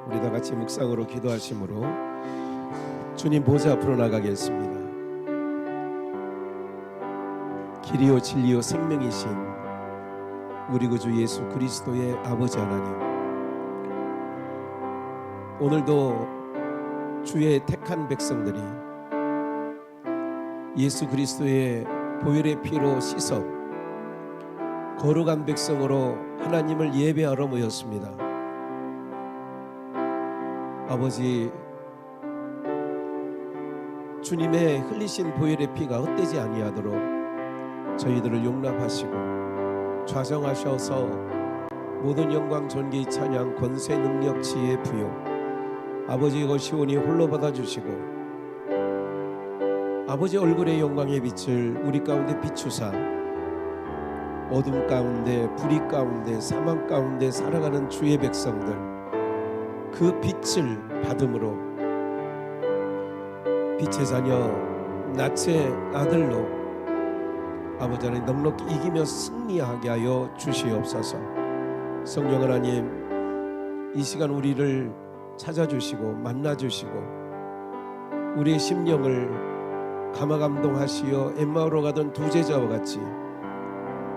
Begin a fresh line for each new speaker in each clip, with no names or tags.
우리 다 같이 묵상으로 기도하심으로 주님 보좌 앞으로 나가겠습니다. 길이요 진리요 생명이신 우리 구주 예수 그리스도의 아버지 하나님, 오늘도 주의 택한 백성들이 예수 그리스도의 보혈의 피로 씻어 거룩한 백성으로 하나님을 예배하러 모였습니다. 아버지, 주님의 흘리신 보혈의 피가 헛되지 아니하도록 저희들을 용납하시고 좌정하셔서 모든 영광 존귀 찬양 권세 능력 지혜 부요 아버지 것이오니 홀로 받아주시고 아버지 얼굴의 영광의 빛을 우리 가운데 비추사 어둠 가운데 불의 가운데 사망 가운데 살아가는 주의 백성들 그 빛을 받음으로 빛의 자녀 낫의 아들로 아버지 하나님 넉넉히 이기며 승리하게 하여 주시옵소서. 성령 하나님, 이 시간 우리를 찾아주시고 만나주시고 우리의 심령을 감화감동하시어 엠마오로 가던 두 제자와 같이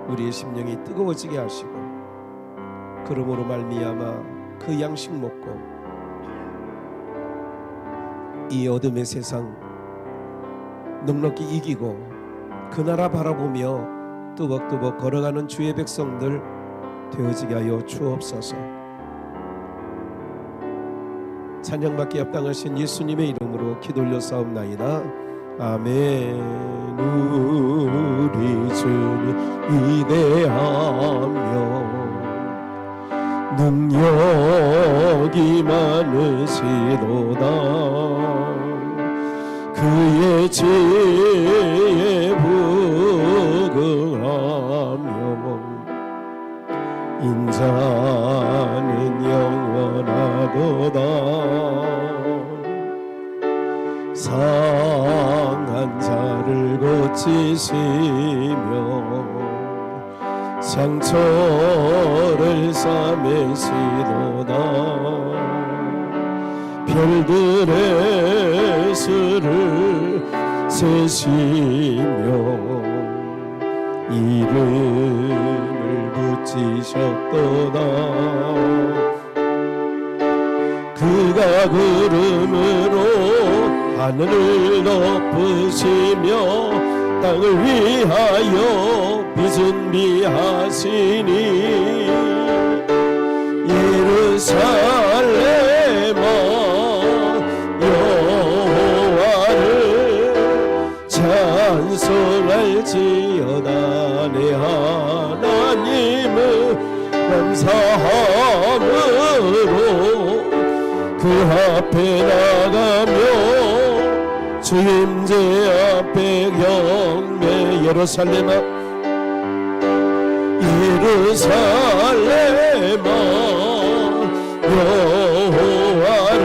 우리의 심령이 뜨거워지게 하시고 그러므로 말미암아 그 양식 먹고 이 어둠의 세상 넉넉히 이기고 그 나라 바라보며 뚜벅뚜벅 걸어가는 주의 백성들 되어지게 하여 주옵소서. 찬양받기 합당하신 예수님의 이름으로 기도 올려사옵나이다. 아멘. 우리 주님 위대하며 능력이 많으시도다. 그의 지혜에 부응하며 인자는 영원하도다. 상한 자를 고치시며 상처를 싸매시도다. 별들의 수를 세시며 이름을 붙이셨도다. 그가 구름으로 하늘을 덮으시며 땅을 위하여 비준비하시니 예루살렘아 여호와를 찬송할지어다. 내 하나님을 감사함으로 그 앞에 나가며 주 임재 앞에 경배. 예루살렘아 예루살렘아 여호와를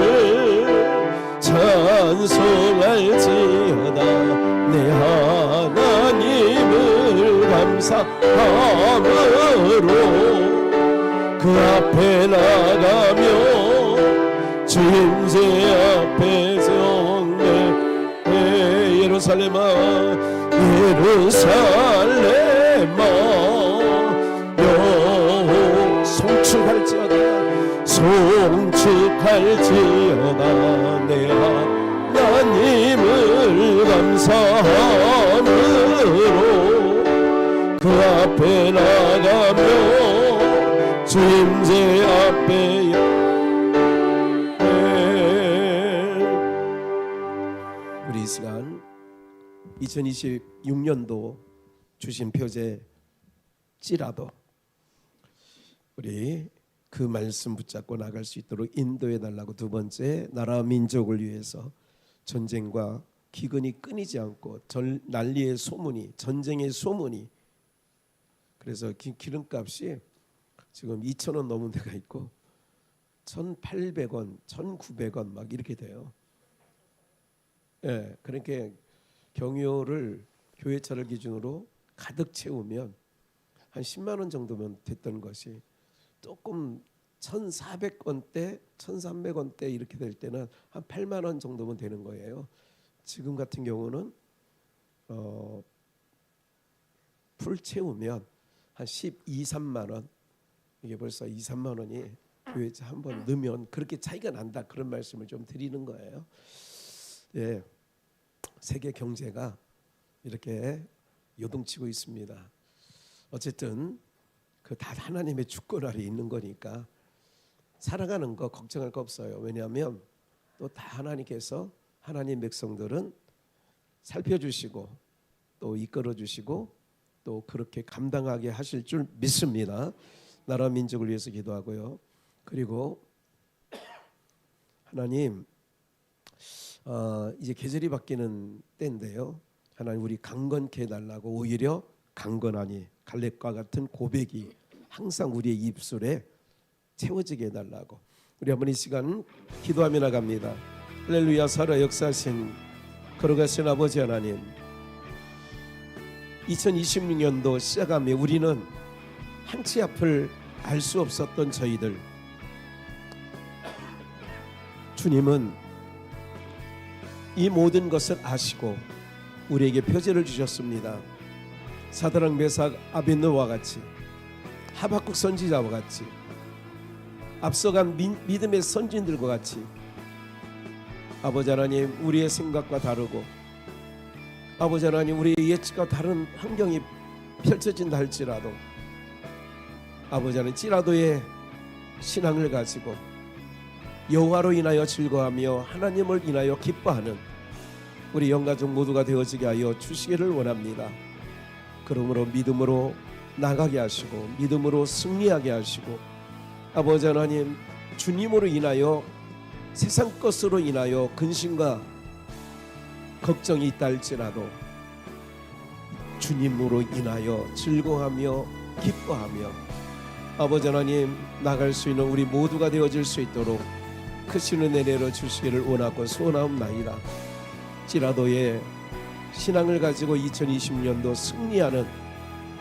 찬송할지어다. 내 하나님을 감사함으로 그 앞에 나가며 주 임재 앞에 경배. 예루살렘아 예루살렘아 여호 송축할지어다. 송축할지어다. 내 하나님을 감사함으로 그 앞에 나가며 주 임재 앞에. 우리 이 시간 2026년도 주신 표제 찌라도 우리 그 말씀 붙잡고 나갈 수 있도록 인도해 달라고. 두 번째, 나라 민족을 위해서 전쟁과 기근이 끊이지 않고 난리의 소문이, 전쟁의 소문이. 그래서 기름값이 지금 2,000원 넘은 데가 있고 1,800원, 1,900원 막 이렇게 돼요. 예, 그러니까 경유를 교회차를 기준으로 가득 채우면 한 10만 원 정도면 됐던 것이 조금 1,400원대, 1,300원대 이렇게 될 때는 한 8만 원 정도면 되는 거예요. 지금 같은 경우는 풀 채우면 한 12, 3만 원, 이게 벌써 2, 3만 원이 교회 한번 넣으면 그렇게 차이가 난다, 그런 말씀을 좀 드리는 거예요. 예, 세계 경제가 이렇게 요동치고 있습니다. 어쨌든 그 다 하나님의 주권 아래 있는 거니까 살아가는 거 걱정할 거 없어요. 왜냐하면 또 다 하나님께서, 하나님 백성들은 살펴주시고 또 이끌어주시고 또 그렇게 감당하게 하실 줄 믿습니다. 나라 민족을 위해서 기도하고요. 그리고 하나님, 이제 계절이 바뀌는 때인데요. 하나님, 우리 강건케 해달라고, 오히려 강건하니 갈렙과 같은 고백이 항상 우리의 입술에 채워지게 해달라고 우리 한번 이 시간 기도하며 나갑니다. 할렐루야. 살아 역사하신 걸어가신 아버지 하나님, 2026년도 시작하며 우리는 한치 앞을 알 수 없었던 저희들, 주님은 이 모든 것을 아시고 우리에게 표제를 주셨습니다. 사드락 메삭 아벳느고와 같이, 하박국 선지자와 같이, 앞서간 믿음의 선진들과 같이 아버지 하나님, 우리의 생각과 다르고 아버지 하나님, 우리의 예측과 다른 환경이 펼쳐진다 할지라도 아버지 하나님, 찌라도의 신앙을 가지고 여호와로 인하여 즐거워하며 하나님을 인하여 기뻐하는 우리 영가족 모두가 되어지게 하여 주시기를 원합니다. 그러므로 믿음으로 나가게 하시고 믿음으로 승리하게 하시고 아버지 하나님, 주님으로 인하여 세상 것으로 인하여 근심과 걱정이 있다 할지라도 주님으로 인하여 즐거워하며 기뻐하며 아버지 하나님, 나갈 수 있는 우리 모두가 되어질 수 있도록 크신 은혜 내려 주시기를 원하고 소원하옵나이다. 찌라도의 신앙을 가지고 2020년도 승리하는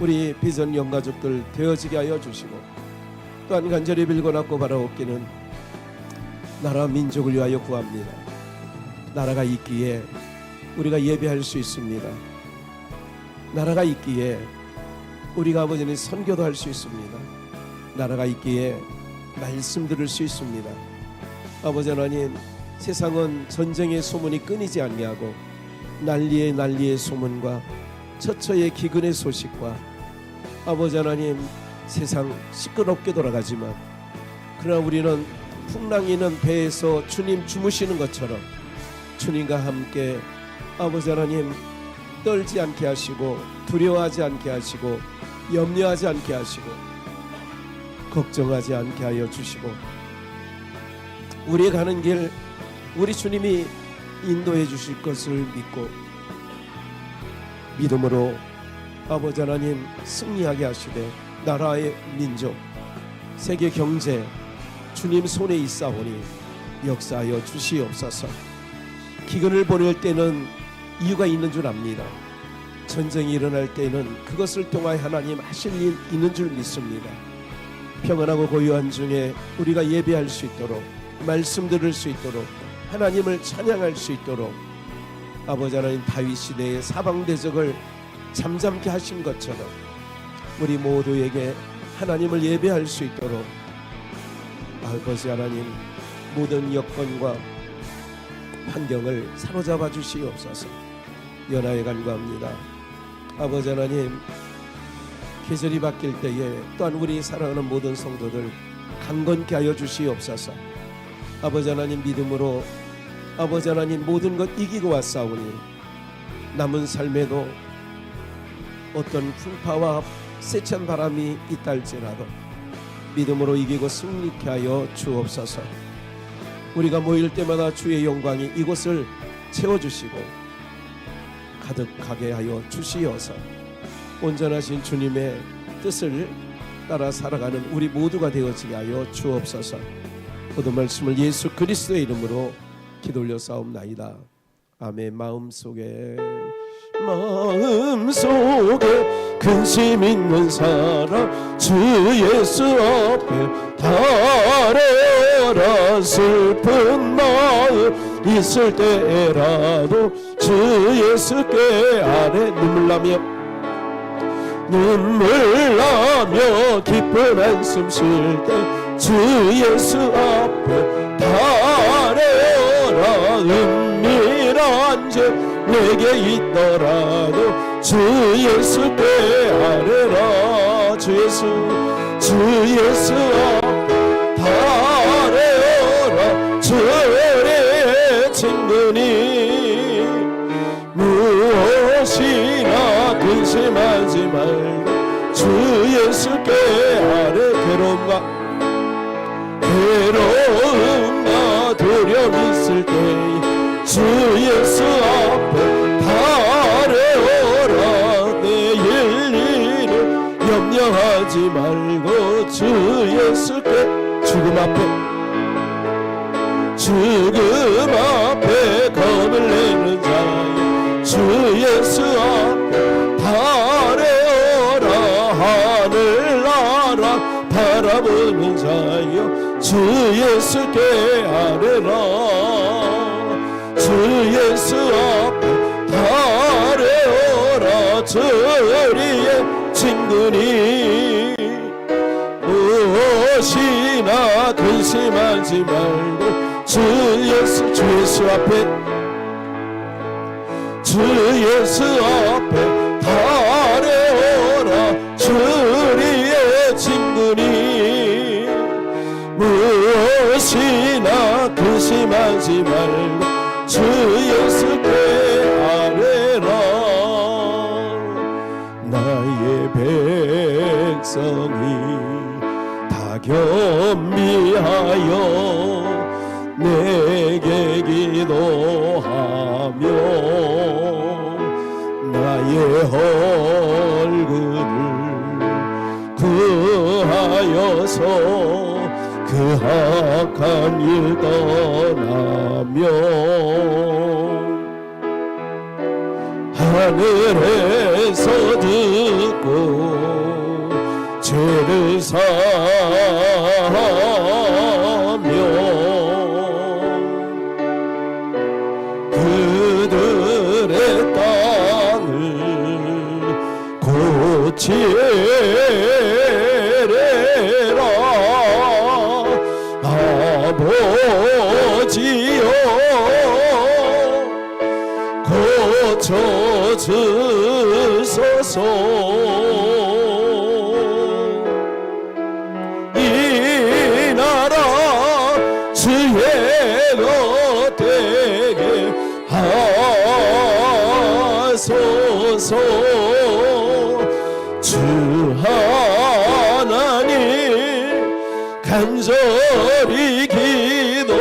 우리 비전 영가족들 되어지게 하여 주시고, 또한 간절히 빌고나고 바라옵기는 나라 민족을 위하여 구합니다. 나라가 있기에 우리가 예배할 수 있습니다. 나라가 있기에 우리가 아버지는 선교도 할 수 있습니다. 나라가 있기에 말씀 들을 수 있습니다. 아버지 하나님, 세상은 전쟁의 소문이 끊이지 아니하고 난리의 소문과 처처의 기근의 소식과 아버지 하나님, 세상 시끄럽게 돌아가지만 그러나 우리는 풍랑이 있는 배에서 주님 주무시는 것처럼 주님과 함께 아버지 하나님, 떨지 않게 하시고 두려워하지 않게 하시고 염려하지 않게 하시고 걱정하지 않게 하여 주시고, 우리의 가는 길 우리 주님이 인도해 주실 것을 믿고 믿음으로 아버지 하나님 승리하게 하시되 나라의 민족, 세계 경제 주님 손에 있사오니 역사하여 주시옵소서. 기근을 보낼 때는 이유가 있는 줄 압니다. 전쟁이 일어날 때는 그것을 통하여 하나님 하실 일 있는 줄 믿습니다. 평안하고 고요한 중에 우리가 예배할 수 있도록, 말씀 들을 수 있도록, 하나님을 찬양할 수 있도록 아버지 하나님, 다윗 시대의 사방대적을 잠잠케 하신 것처럼 우리 모두에게 하나님을 예배할 수 있도록 아버지 하나님, 모든 여건과 환경을 사로잡아 주시옵소서. 연하에 간구합니다. 아버지 하나님, 계절이 바뀔 때에 또한 우리 사랑하는 모든 성도들 강건케 하여 주시옵소서. 아버지 하나님, 믿음으로 아버지 하나님, 모든 것 이기고 왔사오니 남은 삶에도 어떤 풍파와 세찬 바람이 있다 할지라도 믿음으로 이기고 승리케 하여 주옵소서. 우리가 모일 때마다 주의 영광이 이곳을 채워주시고 가득하게 하여 주시어서 온전하신 주님의 뜻을 따라 살아가는 우리 모두가 되어지게 하여 주옵소서. 모든 말씀을 예수 그리스도의 이름으로 기도 올려 싸움나이다. 아멘. 마음속에 근심 있는 사람 주 예수 앞에 다 아뢰어라. 슬픈 마음 있을 때라도 주 예수께 아뢰. 눈물 나며 기쁜 한숨 쉴 때 주 예수 앞에 아뢰어라. 은밀한 죄 내게 있더라도 주 예수께 아뢰라. 주 예수 앞에 아뢰어라. 주의 친구니 무엇이나 근심하지 말고 주 예수께 아뢰. 괴로움과 두려움 있을 때 주 예수 앞에 아뢰어라. 내일 일을 염려하지 말고 주 예수께 죽음 앞에 검을 내는 자여 주 예수 앞에 아뢰어라. 하늘 나라 바라보는 자여 주 예수께 아뢰라. 주 예수 앞에 아뢰어라. 주 우리의 친구니 무엇이나 근심하지 말고 주 예수 앞에 아뢰어라. 주 우리의 친구니 무엇이나 근심하지 말고 주 예수께 아뢰라. 나의 백성이 다 겸비하여 내게 기도하며 나의 얼굴을 구하여서 그 악한 일 떠나며 하늘에서 듣고 죄를 사하며 그들의 땅을 고치래라. 아버지여 고쳐주소서. 이 나라 주의 것 되게 하소서. 주 하나님 간절히 기도하오니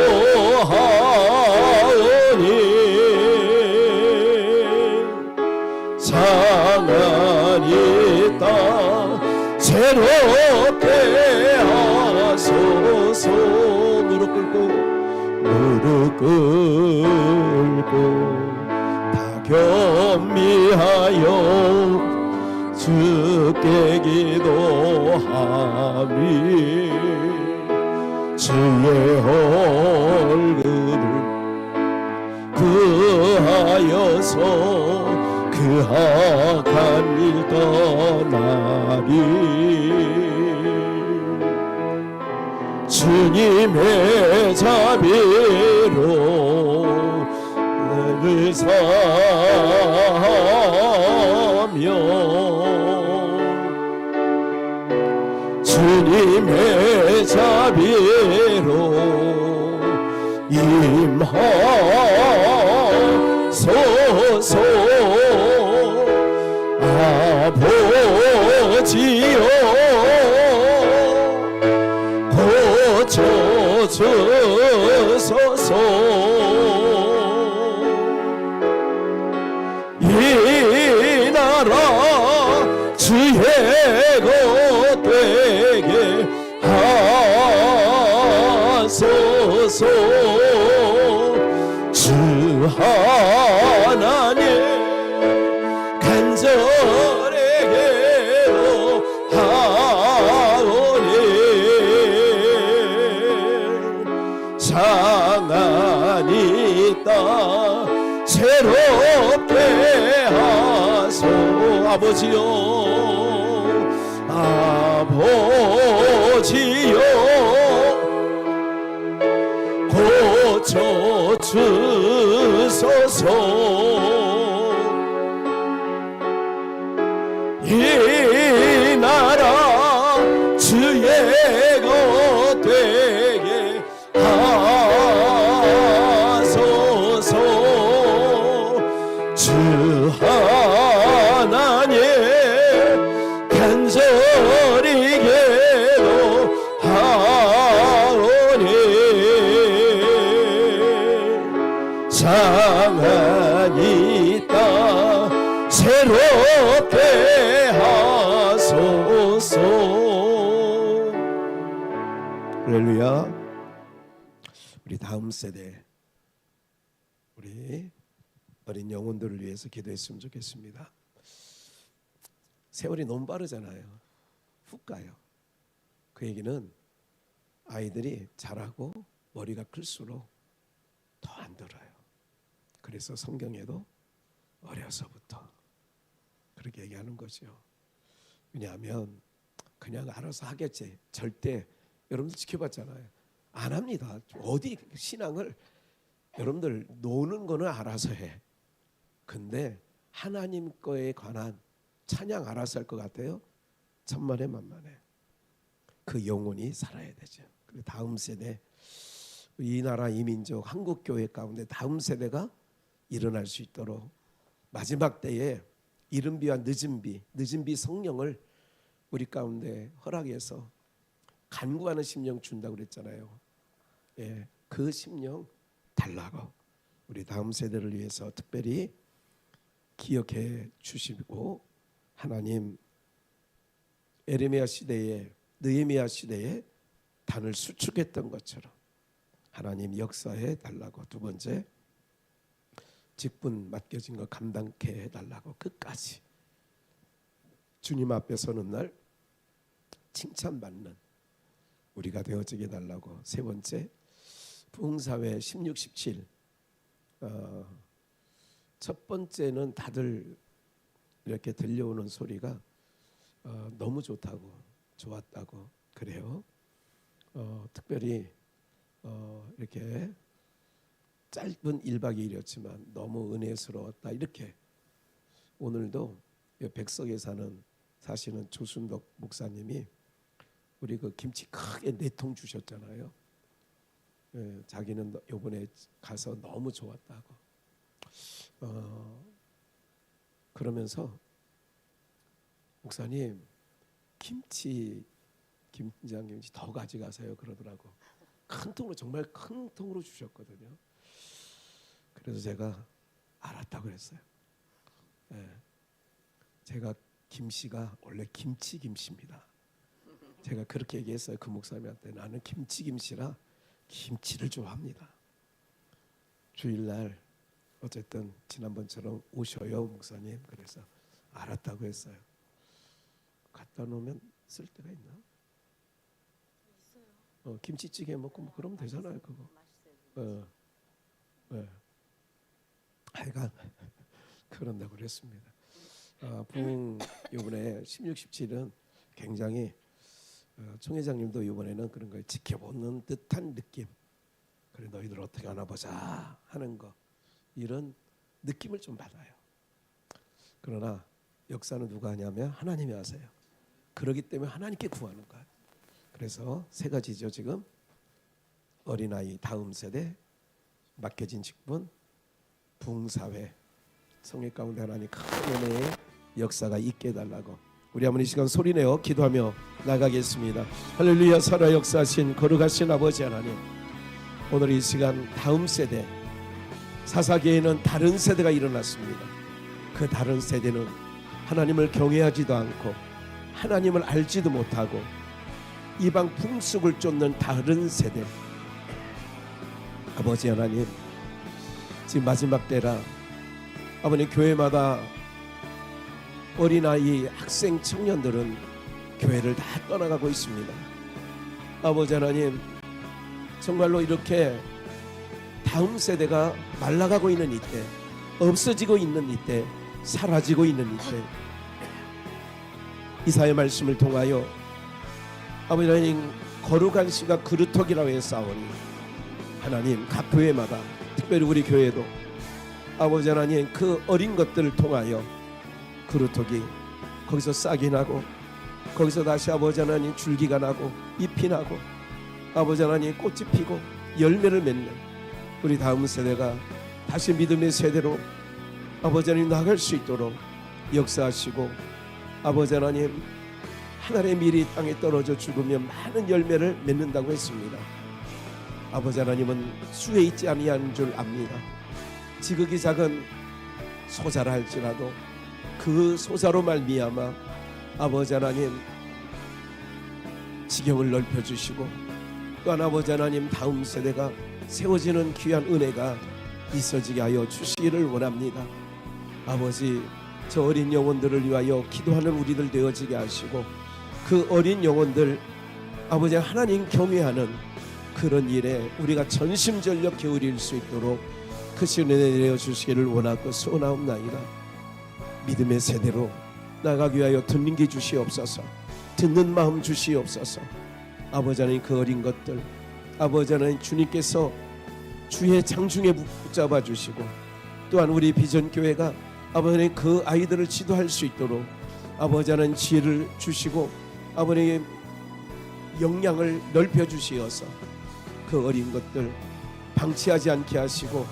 상한 이 땅 새롭게 하소서. 무릎 꿇고 다 겸비하여 주께 기도하리. 주의 얼굴을 구하여서 그 악한 일 떠나리. 주님의 자비로 나를 사며 주님의 자비로 임하소서. 아버지여 고쳐주소서. 이 나라 주의 것 되게 하소서. 주 하나님 간절히 기도하오니 상하니 땅 새롭게 하소. 아버지여 아버지여 고쳐 주소서. 이 나라 주의 것 되게 하소서. 주 하나님 간절히 기도하오니 상하니 땅 새롭게 하소서. 할렐루야. 우리 다음 세대, 우리 어린 영혼들을 위해서 기도했으면 좋겠습니다. 세월이 너무 빠르잖아요. 훅 가요. 그 얘기는 아이들이 자라고 머리가 클수록 더 안 들어요. 그래서 성경에도 어려서부터 그렇게 얘기하는 거죠. 왜냐하면 그냥 알아서 하겠지. 절대 여러분들 지켜봤잖아요. 안 합니다. 어디 신앙을 여러분들 노는 거는 알아서 해. 근데 하나님 거에 관한 찬양 알아서 할 것 같아요? 천만에 만만해. 그 영혼이 살아야 되죠. 그리고 다음 세대, 이 나라 이 민족 한국 교회 가운데 다음 세대가 일어날 수 있도록 마지막 때에 이른 비와 늦은 비 성령을 우리 가운데 허락해서 간구하는 심령 준다고 그랬잖아요. 예, 그 심령 달라고 우리 다음 세대를 위해서 특별히 기억해 주시고, 하나님 에레미야 시대에 느헤미야 시대에 단을 수축했던 것처럼 하나님 역사해 달라고. 두 번째, 직분 맡겨진 거 감당케 해달라고. 끝까지 주님 앞에 서는 날 칭찬받는 우리가 되어지게 해달라고. 세 번째, 부흥사회 16, 17. 첫 번째는 다들 이렇게 들려오는 소리가 너무 좋다고, 좋았다고 그래요. 특별히 이렇게 짧은 1박 2일이었지만 너무 은혜스러웠다. 이렇게 오늘도 백석에 사는 사시는 조순덕 목사님이 우리 그 김치 크게 4통 주셨잖아요. 예, 자기는 이번에 가서 너무 좋았다고. 그러면서 목사님 김장 김치 더 가져가세요 그러더라고. 큰 통으로, 정말 큰 통으로 주셨거든요. 그래서 제가 알았다고 그랬어요. 예, 제가 김씨가 원래 김치입니다. 제가 그렇게 얘기했어요. 그 목사님한테. 나는 김치라 김치를 좋아합니다. 주일날 어쨌든 지난번처럼 오셔요 목사님. 그래서 알았다고 했어요. 갖다 놓으면 쓸 데가 있나? 있어요. 김치찌개 먹고 뭐 그러면 되잖아요 그거. 하여간 그런다고 그랬습니다. 부흥 이번에 16, 17은 굉장히 총회장님도 이번에는 그런 걸 지켜보는 듯한 느낌. 그래 너희들 어떻게 하나 보자 하는 거, 이런 느낌을 좀 받아요. 그러나 역사는 누가 하냐면 하나님이 하세요. 그러기 때문에 하나님께 구하는 거예요. 그래서 세 가지죠. 지금 어린아이 다음 세대, 맡겨진 직분, 부흥사회, 성회 가운데 하나님 큰 은혜의 역사가 있게 해달라고. 우리 한번 이 시간 소리내어 기도하며 나가겠습니다. 할렐루야. 살아 역사하신 거룩하신 아버지 하나님, 오늘 이 시간 다음 세대, 사사계에는 다른 세대가 일어났습니다. 그 다른 세대는 하나님을 경외하지도 않고 하나님을 알지도 못하고 이방 풍속을 쫓는 다른 세대. 아버지 하나님, 지금 마지막 때라 아버님 교회마다 어린아이, 학생, 청년들은 교회를 다 떠나가고 있습니다. 아버지 하나님, 정말로 이렇게 다음 세대가 말라가고 있는 이때, 없어지고 있는 이때, 사라지고 있는 이때, 이사의 말씀을 통하여 아버지 하나님, 거룩한 씨가 그루터기라고 해서 싸우니 하나님, 각 교회마다, 특별히 우리 교회도 아버지 하나님, 그 어린 것들을 통하여 그루터기, 거기서 싹이 나고, 거기서 다시 아버지 하나님 줄기가 나고 잎이 나고, 아버지 하나님 꽃이 피고 열매를 맺는 우리 다음 세대가 다시 믿음의 세대로 아버지 하나님 나갈 수 있도록 역사하시고, 아버지 하나님, 하늘의 밀이 땅에 떨어져 죽으면 많은 열매를 맺는다고 했습니다. 아버지 하나님은 수에 있지 아니하는 줄 압니다. 지극히 작은 소자라 할지라도 그 소자로 말미암아 아버지 하나님 지경을 넓혀주시고, 또한 아버지 하나님 다음 세대가 세워지는 귀한 은혜가 있어지게 하여 주시기를 원합니다. 아버지, 저 어린 영혼들을 위하여 기도하는 우리들 되어지게 하시고, 그 어린 영혼들 아버지 하나님 경외하는 그런 일에 우리가 전심전력 기울일 수 있도록 크신 은혜 내려 주시기를 원하고 소원하옵나이다. 믿음의 세대로 나가기 위하여 듣는 게 주시옵소서. 듣는 마음 주시옵소서. 아버지 하나님, 그 어린 것들 아버지 하나님 주님께서 주의 장중에 붙잡아 주시고, 또한 우리 비전교회가 아버지 하나님 그 아이들을 지도할 수 있도록 아버지 하나님 지혜를 주시고, 아버지의 역량을 넓혀 주시어서 그 어린 것들 방치하지 않게 하시고,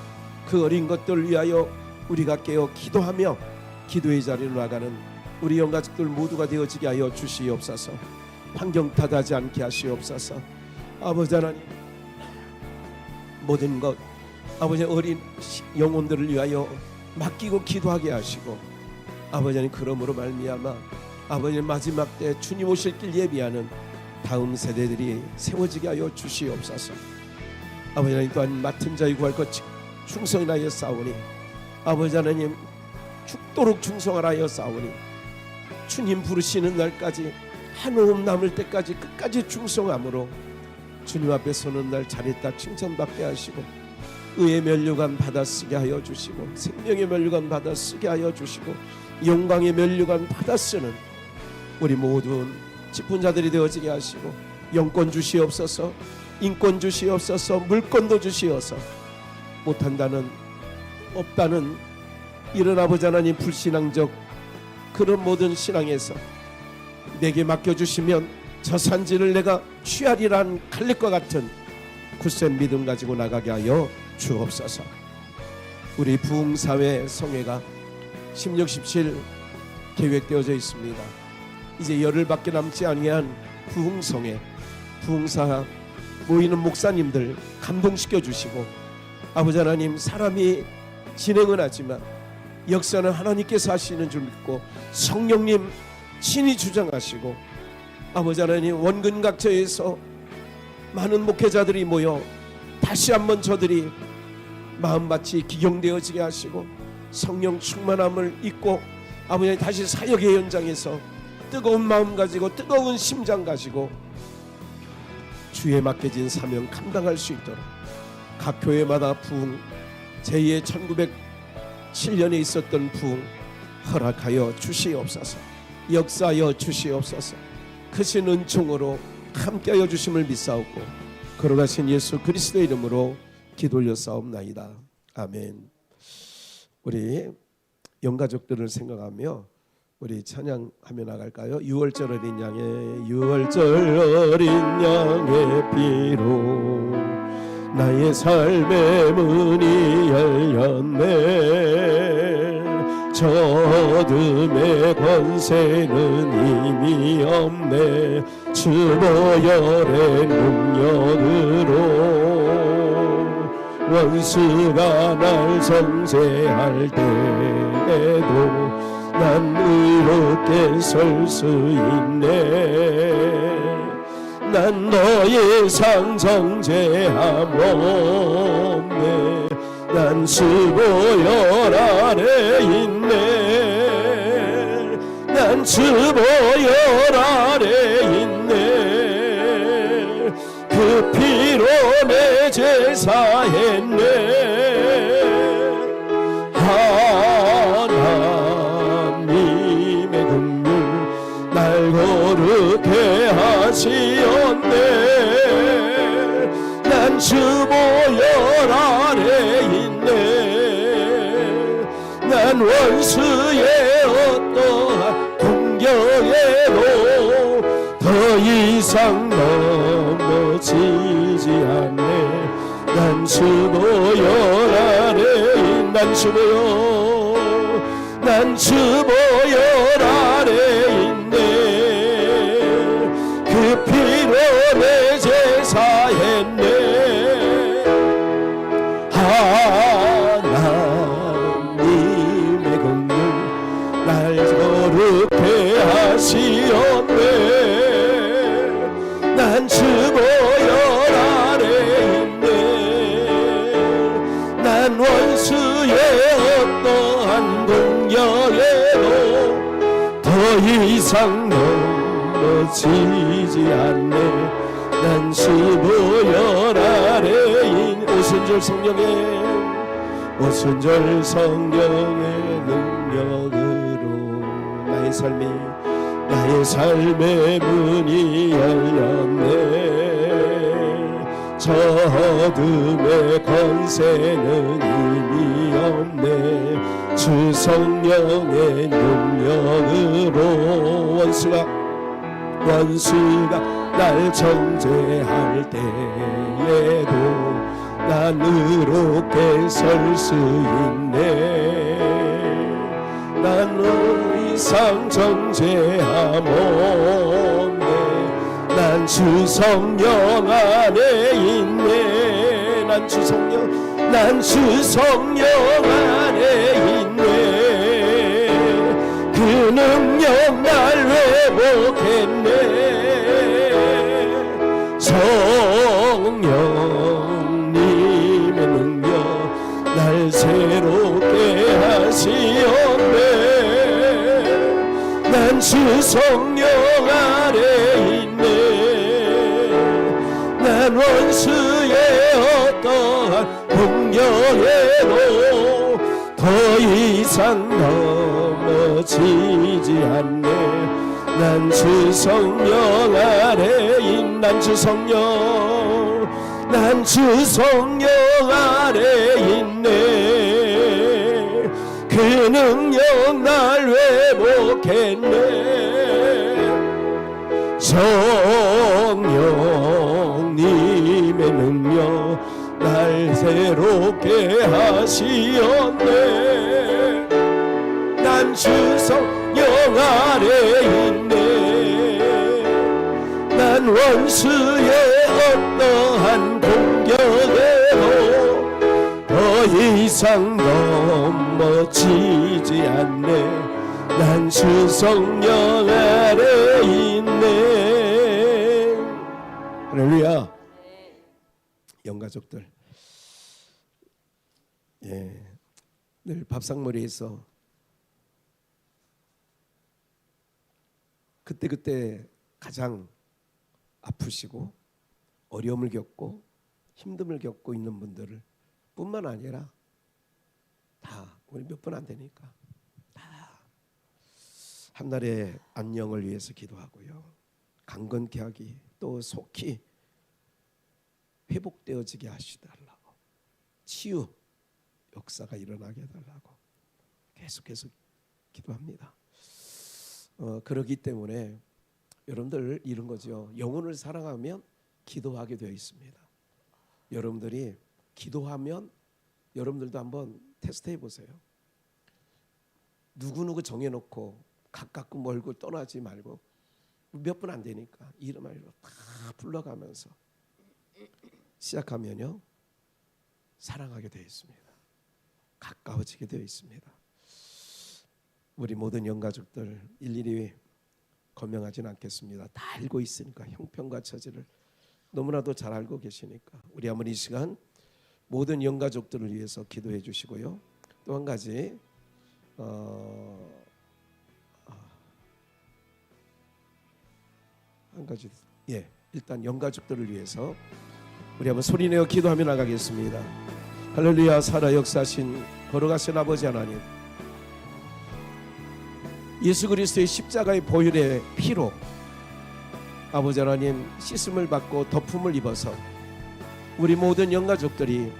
그 어린 것들을 위하여 우리가 깨어 기도하며 기도의 자리로 나가는 우리 영가족들 모두가 되어지게 하여 주시옵소서. 환경 탓하지 않게 하시옵소서. 아버지 하나님, 모든 것 아버지 어린 영혼들을 위하여 맡기고 기도하게 하시고, 아버지 하나님, 그러므로 말미암아 아버지 마지막 때 주님 오실 길 예비하는 다음 세대들이 세워지게 하여 주시옵소서. 아버지 하나님, 또한 맡은 자의 구할 것 충성이나 하여 싸우니, 아버지 하나님 죽도록 충성하라 하여 싸우니, 주님 부르시는 날까지 한 호흡 남을 때까지 끝까지 충성함으로 주님 앞에 서는 날 잘했다 칭찬받게 하시고, 의의 면류관 받아 쓰게 하여 주시고, 생명의 면류관 받아 쓰게 하여 주시고, 영광의 면류관 받아 쓰는 우리 모든 직분자들이 되어지게 하시고, 영권 주시옵소서. 인권 주시옵소서. 물권도 주시어서 못한다는, 없다는 이런 아버지 하나님 불신앙적 그런 모든 신앙에서 내게 맡겨주시면 저 산지를 내가 취하리란 칼날과 같은 굳센 믿음 가지고 나가게 하여 주옵소서. 우리 부흥사회 성회가 16, 17 계획되어져 있습니다. 이제 열흘밖에 남지 아니한 부흥성회, 부흥사 모이는 목사님들 감동시켜 주시고, 아버지 하나님, 사람이 진행은 하지만 역사는 하나님께서 하시는 줄 믿고 성령님 친히 주장하시고, 아버지 하나님 원근각처에서 많은 목회자들이 모여 다시 한번 저들이 마음밭이 기경되어지게 하시고 성령 충만함을 잊고 아버지 다시 사역의 현장에서 뜨거운 마음 가지고 뜨거운 심장 가지고 주에 맡겨진 사명 감당할 수 있도록 각 교회마다 부흥, 제2의 1907년에 있었던 부흥 허락하여 주시옵소서. 역사하여 주시옵소서. 크신 은총으로 함께하여 주심을 믿사옵고 걸어가신 예수 그리스도의 이름으로 기도 올려싸옵나이다. 아멘. 우리 영가족들을 생각하며 우리 찬양하며 나갈까요? 6월절 어린 양의 6월절 어린 양의 피로 나의 삶의 문이 열렸네. 저 어둠의 권세는 이미 없네. 주보혈의 능력으로 원수가 날 정죄할 때에도 난 의롭게 설 수 있네. 난 더 이상 정죄함 없네. 난 주보혈 아래 있네. 난 주보혈 아래 있네. 그 피로 내 죄 사했네. 난 원수의 어떠한 공격에도 더 이상 넘어지지 않네. 난 주보열 아래, 난 주보열 아래 있네. 그 피로 내 제사했네. 하나님의 긍휼 날 거룩해 하시었네. 난 주보열 아래 있네. 난 원수의 어떠한 공격에도 더 이상 넘어지지 않네. 난 주보열 아래인 오순절 성령의 능력으로 나의 삶의 문이 열렸네. 저 어둠의 권세는 이미 없네. 주 성령의 능력으로 원수가 날 정죄할 때에도 난 의롭게 설 수 있네. 난 더 이상 정죄함 없네. 난 주 성령 안에 있네. 난 주 성령 안에 있네. 그 능력 날 회복했네. 성령님의 능력 날 새롭게 하시었네. 난 주 성령 아래 있네. 난 원수의 어떠한 공격에도 더 이상 넘어지지 않네. 난 주 성령 아래인 난 주 성령 아래 있네. 그 능력 날 회복했네. 성령님의 능력 날 새롭게 하시었네. 난 주 성령 아래 있네. 난 원수의 어떠한 공격에도 더 이상 넘어지지 않네. 난 주 성령 아래 있네. 할렐루야. 영가족들, 늘 밥상머리에서 그때 가장 아프시고 어려움을 겪고 힘듦을 겪고 있는 분들을 뿐만 아니라 다 우리 몇 분 안 되니까 다 한날의 안녕을 위해서 기도하고요. 강건케 하기 또 속히 회복되어지게 하시달라고 치유 역사가 일어나게 해달라고 계속 기도합니다. 그러기 때문에 여러분들 이런 거죠. 영혼을 사랑하면 기도하게 되어 있습니다. 여러분들이 기도하면 여러분들도 한번 테스트해 보세요. 누구누구 정해놓고 가깝고 멀고 떠나지 말고 몇 분 안 되니까 이름 알고 다 불러가면서 시작하면요 사랑하게 되어 있습니다. 가까워지게 되어 있습니다. 우리 모든 영가족들 일일이 거명하지는 않겠습니다. 다 알고 있으니까 형편과 처지를 너무나도 잘 알고 계시니까 우리 한번 이 시간 모든 영가족들을 위해서 기도해 주시고요. 또 한 가지 일단 영가족들을 위해서 우리 한번 소리내어 기도하며 나가겠습니다. 할렐루야. 살아 역사하신 걸어가신 아버지 하나님, 예수 그리스도의 십자가의 보혈의 피로 아버지 하나님 씻음을 받고 덮음을 입어서 우리 모든 영가족들이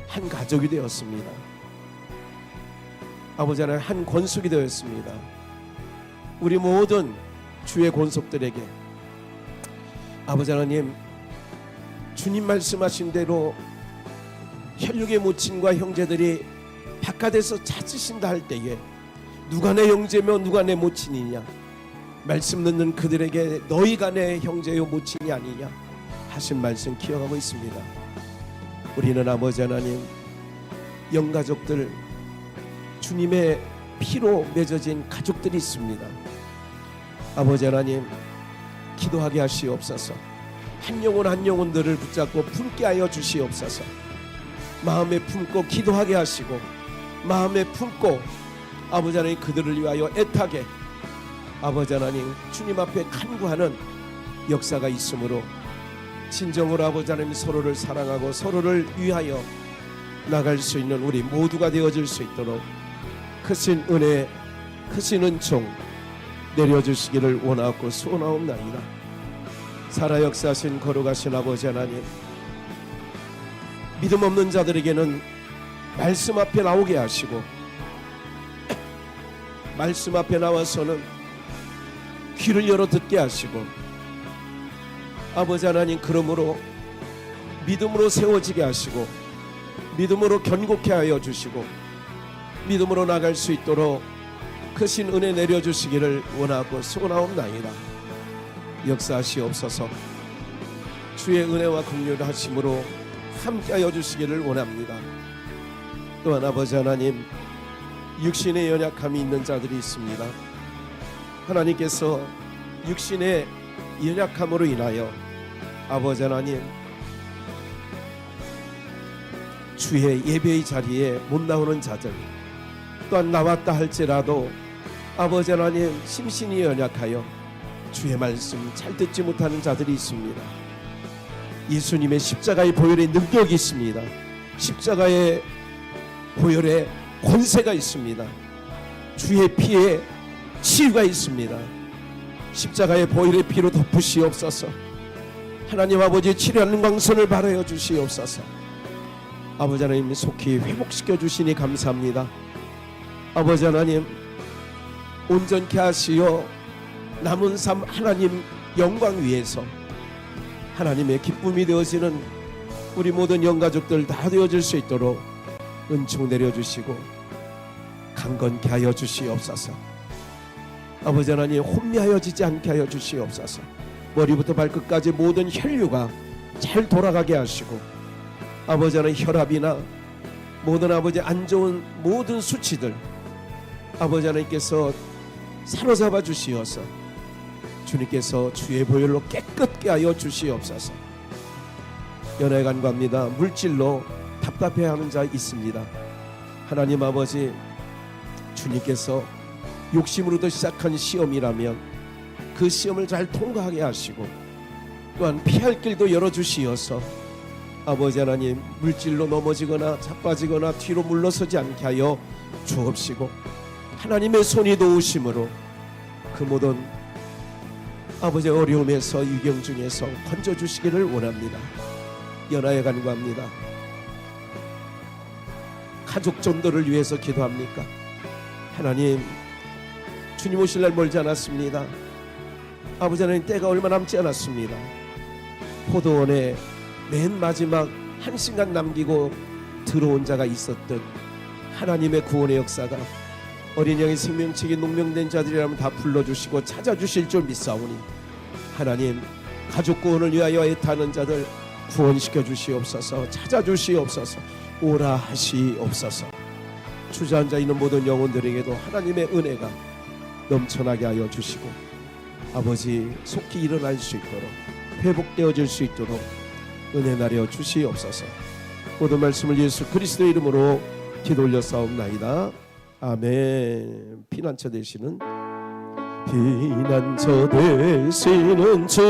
한 가족이 되었습니다. 아버지 하나님 한 권속이 되었습니다. 우리 모든 주의 권속들에게 아버지 하나님 주님 말씀하신 대로 혈육의 모친과 형제들이 바깥에서 찾으신다 할 때에 누가 내 형제며 누가 내 모친이냐, 말씀 듣는 그들에게 너희가 내 형제요 모친이 아니냐 하신 말씀 기억하고 있습니다. 우리는 아버지 하나님 영가족들, 주님의 피로 맺어진 가족들이 있습니다. 아버지 하나님 기도하게 하시옵소서. 한 영혼 한 영혼들을 붙잡고 품게 하여 주시옵소서. 마음에 품고 기도하게 하시고 마음에 품고 아버지 하나님 그들을 위하여 애타게 아버지 하나님 주님 앞에 간구하는 역사가 있으므로 진정으로 아버지 하나님 서로를 사랑하고 서로를 위하여 나갈 수 있는 우리 모두가 되어질 수 있도록 크신 은혜 크신 은총 내려주시기를 원하고 소원하옵나이다. 살아 역사하신 거룩하신 아버지 하나님, 믿음 없는 자들에게는 말씀 앞에 나오게 하시고 말씀 앞에 나와서는 귀를 열어 듣게 하시고 아버지 하나님 그러므로 믿음으로 세워지게 하시고 믿음으로 견고케 하여 주시고 믿음으로 나갈 수 있도록 크신 은혜 내려주시기를 원하고 소원하옵나이다. 역사하시옵소서. 주의 은혜와 긍휼을 하심으로 함께하여 주시기를 원합니다. 또한 아버지 하나님 육신의 연약함이 있는 자들이 있습니다. 하나님께서 육신의 연약함으로 인하여 아버지 하나님 주의 예배의 자리에 못 나오는 자들, 또한 나왔다 할지라도 아버지 하나님 심신이 연약하여 주의 말씀 잘 듣지 못하는 자들이 있습니다. 예수님의 십자가의 보혈의 능력이 있습니다. 십자가의 보혈의 권세가 있습니다. 주의 피에 치유가 있습니다. 십자가의 보혈의 피로 덮으시옵소서. 하나님 아버지 치료하는 광선을 발하여 주시옵소서. 아버지 하나님 속히 회복시켜 주시니 감사합니다. 아버지 하나님 온전케 하시어 남은 삶 하나님 영광 위에서 하나님의 기쁨이 되어지는 우리 모든 영가족들 다 되어질 수 있도록 은총 내려주시고 강건케 하여 주시옵소서. 아버지 하나님 혼미하여지지 않게 하여 주시옵소서. 머리부터 발끝까지 모든 혈류가 잘 돌아가게 하시고 아버지 하나님 혈압이나 모든 아버지 안 좋은 모든 수치들 아버지 하나님께서 사로잡아 주시어서 주님께서 주의 보혈로 깨끗게 하여 주시옵소서. 연하에 간구합니다. 물질로 답답해하는 자 있습니다. 하나님 아버지 주님께서 욕심으로도 시작한 시험이라면 그 시험을 잘 통과하게 하시고 또한 피할 길도 열어주시어서 아버지 하나님 물질로 넘어지거나 자빠지거나 뒤로 물러서지 않게 하여 주옵시고 하나님의 손이 도우심으로 그 모든 아버지 어려움에서 유경 중에서 건져주시기를 원합니다. 연하에 간구합니다. 가족 전도를 위해서 기도합니까? 하나님 주님 오실 날 멀지 않았습니다. 아버지 하나님 때가 얼마 남지 않았습니다. 포도원에 맨 마지막 한 시간 남기고 들어온 자가 있었듯 하나님의 구원의 역사가 어린 양의 생명책이 농명된 자들이라면 다 불러주시고 찾아주실 줄 믿사오니 하나님 가족 구원을 위하여 애타는 자들 구원시켜 주시옵소서. 찾아주시옵소서. 오라 하시옵소서. 주저앉아 있는 모든 영혼들에게도 하나님의 은혜가 넘쳐나게 하여 주시고 아버지 속히 일어날 수 있도록 회복되어질 수 있도록 은혜 나려 주시옵소서. 모든 말씀을 예수 그리스도의 이름으로 기도 올렸사옵나이다. 아멘. 피난처 되시는 주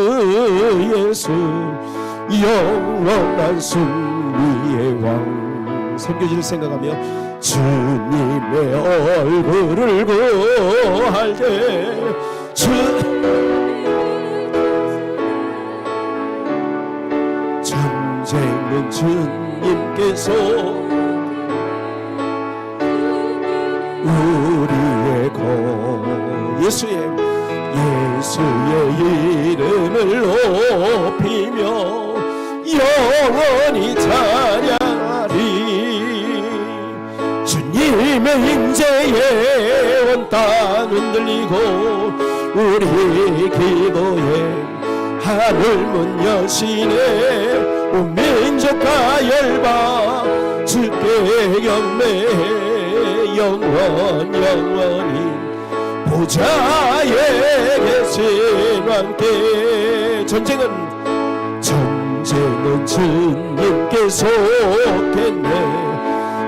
예수 영원한 승리의 왕 섬겨질 생각하며 주님의 얼굴을 구할 때 전쟁은 주님께서 우리의 고 예수의 이름을 높이며 영원히 찬양하리. 주님의 임재에 온 땅 흔들리고 우리 기도에 하늘문 여시네. 온 민족과 열방 주께 경배해 영원히 보좌에 계신 왕께. 전쟁은 주님께 속했네.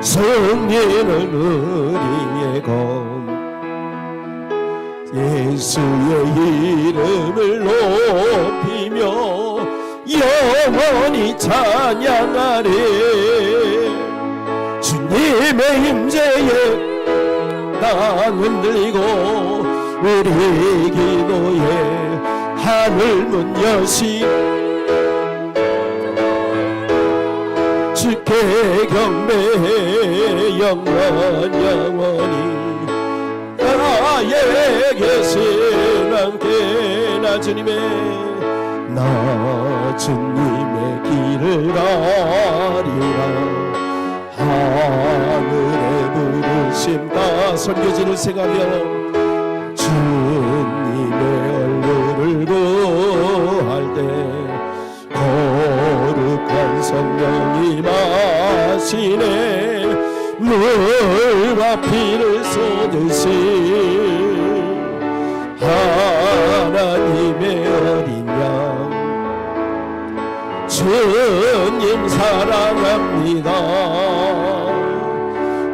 승리는 우리의 것. 예수의 이름을 높이며 영원히 찬양하리. 주님의 임재에 땅 흔들리고 우리 기도에 하늘문 여시. 주께 경배해 영원히 나의 계신 함께. 나 주님의 길을 가리라. 하늘의 부르심 다 선교지를 생하며 주님의 얼굴을 구할 때 거룩한 성령이 마시네. 물과 피를 쏟으시 하나님의 어린 양. 주님 사랑합니다.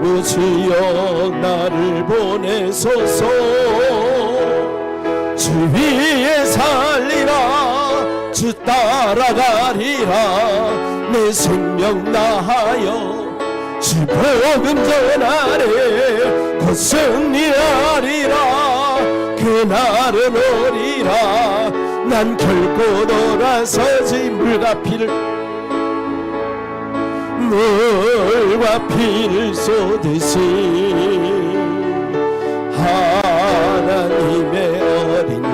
오 주여 나를 보내소서. 주 위에 살리라. 주 따라가리라. 내 생명 다하여 주 복음 전하래. 곧 승리하리라. 그날은 오리라. 난 결코 돌아서지. 물과 피를 쏟으시 하나님의 어린 양.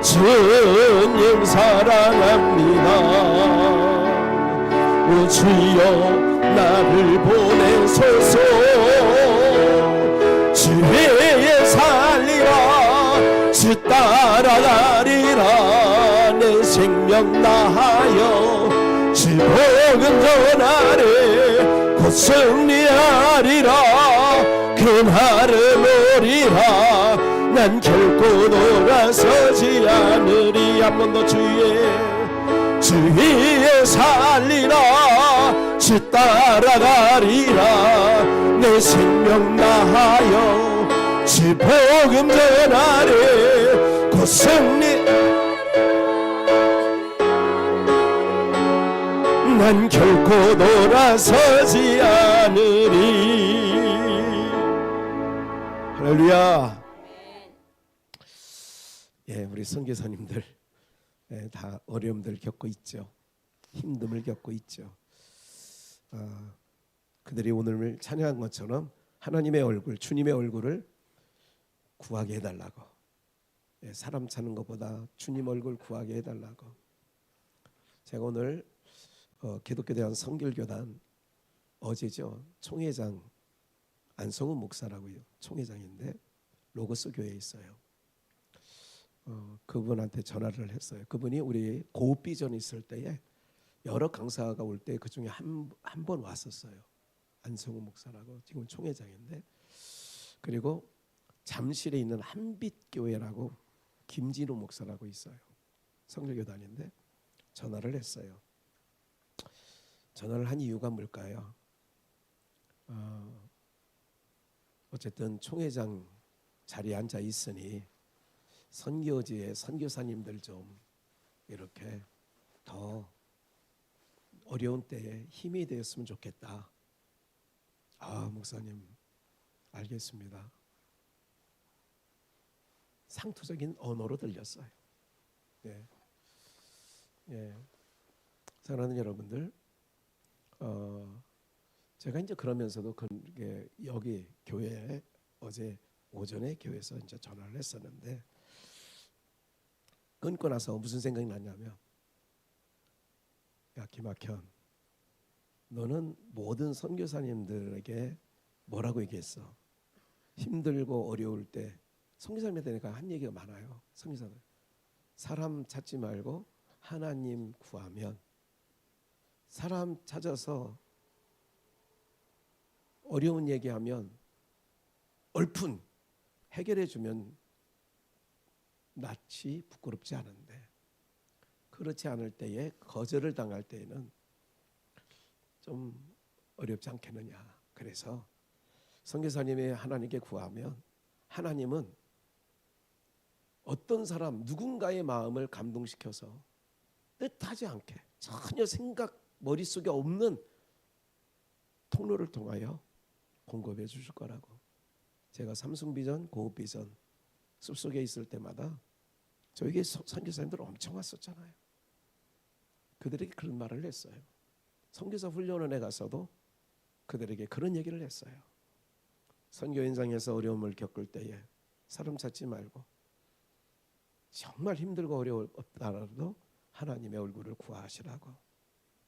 주님 사랑합니다. 오 주여 나를 보내소서. 주 위에 살리라. 주 따라가리라. 내 생명 다하여 주 복음 전하래. 곧 승리하리라. 그날은 오리라. 난 결코 돌아서지 않으리. 한 번 더 주 위에 살리라. 주 따라가리라. 내 생명 다하여 주 복음 전하래. 곧 승리. 난 결코 돌아서지 않으리. 할렐루야. 예, 우리 선교사님들 다 어려움들 겪고 있죠. 힘듦을 겪고 있죠. 그들이 오늘 찬양한 것처럼 하나님의 얼굴, 주님의 얼굴을 구하게 해달라고. 사람 찾는 것보다 주님 얼굴 구하게 해달라고. 제가 오늘 기독교대한 성결교단 어제죠. 총회장 안성훈 목사라고요. 총회장인데 로고스 교회에 있어요. 그분한테 전화를 했어요. 그분이 우리 고급 비전 있을 때에 여러 강사가 올 때 그 중에 한 번 왔었어요. 안성훈 목사라고 지금 총회장인데, 그리고 잠실에 있는 한빛교회라고 김진우 목사라고 있어요. 성결교단인데 전화를 했어요. 전화를 한 이유가 뭘까요? 어쨌든 총회장 자리에 앉아 있으니 선교지의 선교사님들 좀 이렇게 더 어려운 때에 힘이 되었으면 좋겠다. 목사님 알겠습니다. 상투적인 언어로 들렸어요. 사랑하는 여러분들, 제가 이제 그러면서도 그게 여기 교회에 어제 오전에 교회에서 이제 전화를 했었는데 끊고 나서 무슨 생각이 났냐면, 야 김학현, 너는 모든 선교사님들에게 뭐라고 얘기했어? 힘들고 어려울 때 선교사님에 대해서 한 얘기가 많아요. 선교사들 사람 찾지 말고 하나님 구하면, 사람 찾아서 어려운 얘기하면 얼픈 해결해 주면 낯이 부끄럽지 않은데, 그렇지 않을 때에 거절을 당할 때에는 좀 어렵지 않겠느냐. 그래서 선교사님이 하나님께 구하면 하나님은 어떤 사람 누군가의 마음을 감동시켜서 뜻하지 않게 전혀 생각 머릿속에 없는 통로를 통하여 공급해 주실 거라고. 제가 삼성비전, 고급비전 숲속에 있을 때마다 저에게 선교사님들 엄청 왔었잖아요. 그들에게 그런 말을 했어요. 선교사 훈련원에 가서도 그들에게 그런 얘기를 했어요. 선교 현장에서 어려움을 겪을 때에 사람 찾지 말고 정말 힘들고 어렵다라도 하나님의 얼굴을 구하시라고.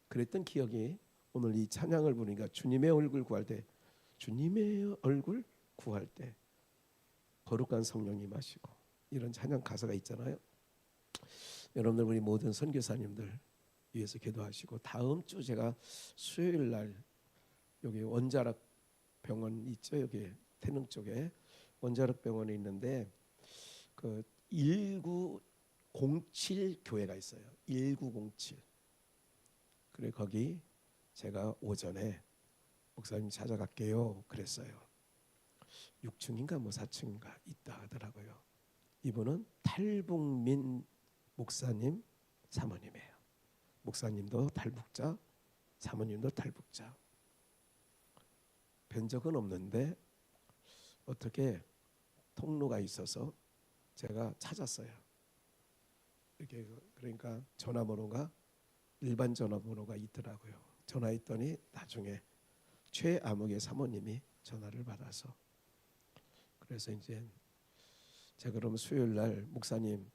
그랬던 기억이, 오늘 이 찬양을 부르니까 주님의 얼굴 구할 때, 주님의 얼굴 구할 때 거룩한 성령이 임하시고, 이런 찬양 가사가 있잖아요. 여러분들 우리 모든 선교사님들 위해서 기도하시고, 다음 주 제가 수요일 날 여기 원자락 병원 있죠. 여기 태릉 쪽에 원자락 병원에 있는데 그 1907 교회가 있어요. 1907. 그래 거기 제가 오전에 목사님 찾아갈게요 그랬어요. 6층인가 뭐 4층인가 있다 하더라고요. 이분은 탈북민 목사님 사모님이에요. 목사님도 탈북자, 사모님도 탈북자. 뵌 적은 없는데 어떻게 통로가 있어서 제가 찾았어요. 이렇게 그러니까 전화번호가 일반 전화번호가 있더라고요. 전화했더니 나중에 최아목의 사모님이 전화를 받아서, 그래서 이제 제가 그럼 수요일 날 목사님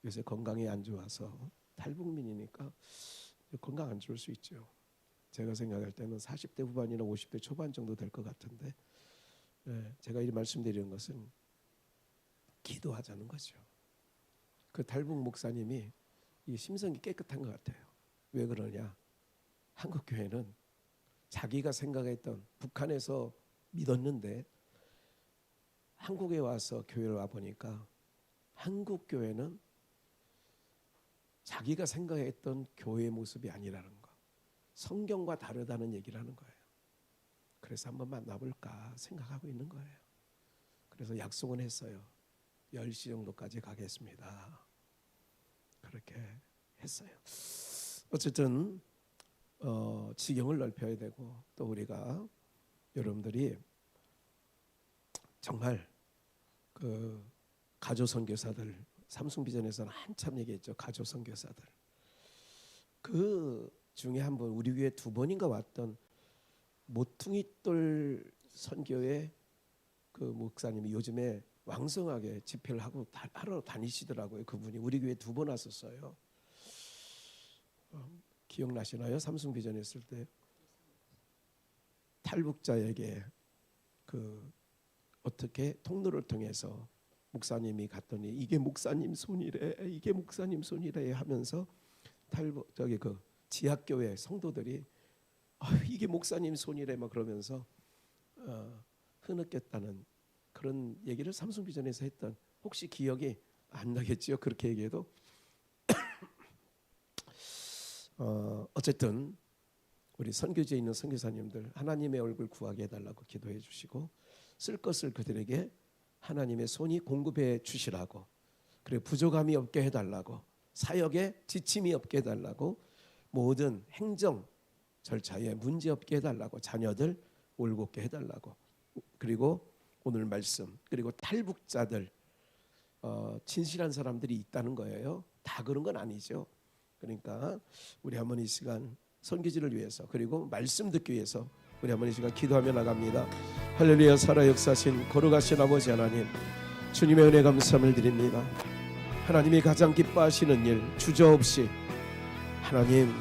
요새 건강이 안 좋아서, 탈북민이니까 건강 안 좋을 수 있죠. 제가 생각할 때는 40대 후반이나 50대 초반 정도 될 것 같은데, 제가 이 말씀드리는 것은 기도하자는 거죠. 그 탈북 목사님이 이 심성이 깨끗한 것 같아요. 왜 그러냐? 한국 교회는 자기가 생각했던, 북한에서 믿었는데 한국에 와서 교회를 와 보니까 한국 교회는 자기가 생각했던 교회의 모습이 아니라는 거, 성경과 다르다는 얘기를 하는 거예요. 그래서 한번 만나볼까 생각하고 있는 거예요. 그래서 약속은 했어요. 10시 정도까지 가겠습니다. 그렇게 했어요. 어쨌든 지경을 넓혀야 되고, 또 우리가 여러분들이 정말 그 가조 선교사들, 삼성비전에서는 한참 얘기했죠. 가조 선교사들. 그 중에 한 번, 우리 교회 2번인가 왔던 모퉁이돌 선교회 그 목사님이 요즘에 왕성하게 집회를 하고 하러 다니시더라고요. 그분이 우리 교회 2번 왔었어요. 기억나시나요? 삼성비전 했을 때 탈북자에게 그 어떻게 통로를 통해서 목사님이 갔더니 이게 목사님 손이래, 이게 목사님 손이래 하면서 저기 그 지하교회 성도들이 이게 목사님 손이래 막 그러면서 흐느꼈다는 그런 얘기를 삼성비전에서 했던, 혹시 기억이 안 나겠지요? 그렇게 얘기해도 어쨌든 우리 선교지에 있는 선교사님들 하나님의 얼굴 구하게 해달라고 기도해 주시고, 쓸 것을 그들에게 하나님의 손이 공급해 주시라고, 그리고 부족함이 없게 해달라고, 사역에 지침이 없게 해달라고, 모든 행정 절차에 문제 없게 해달라고, 자녀들 올곧게 해달라고, 그리고 오늘 말씀, 그리고 탈북자들 진실한 사람들이 있다는 거예요. 다 그런 건 아니죠. 그러니까 우리 한번 이 시간 선교지를 위해서, 그리고 말씀 듣기 위해서 우리 한번 이 시간 기도하며 나갑니다. 할렐루야. 살아 역사하신 거룩하신 아버지 하나님, 주님의 은혜 감사함을 드립니다. 하나님이 가장 기뻐하시는 일, 주저없이 하나님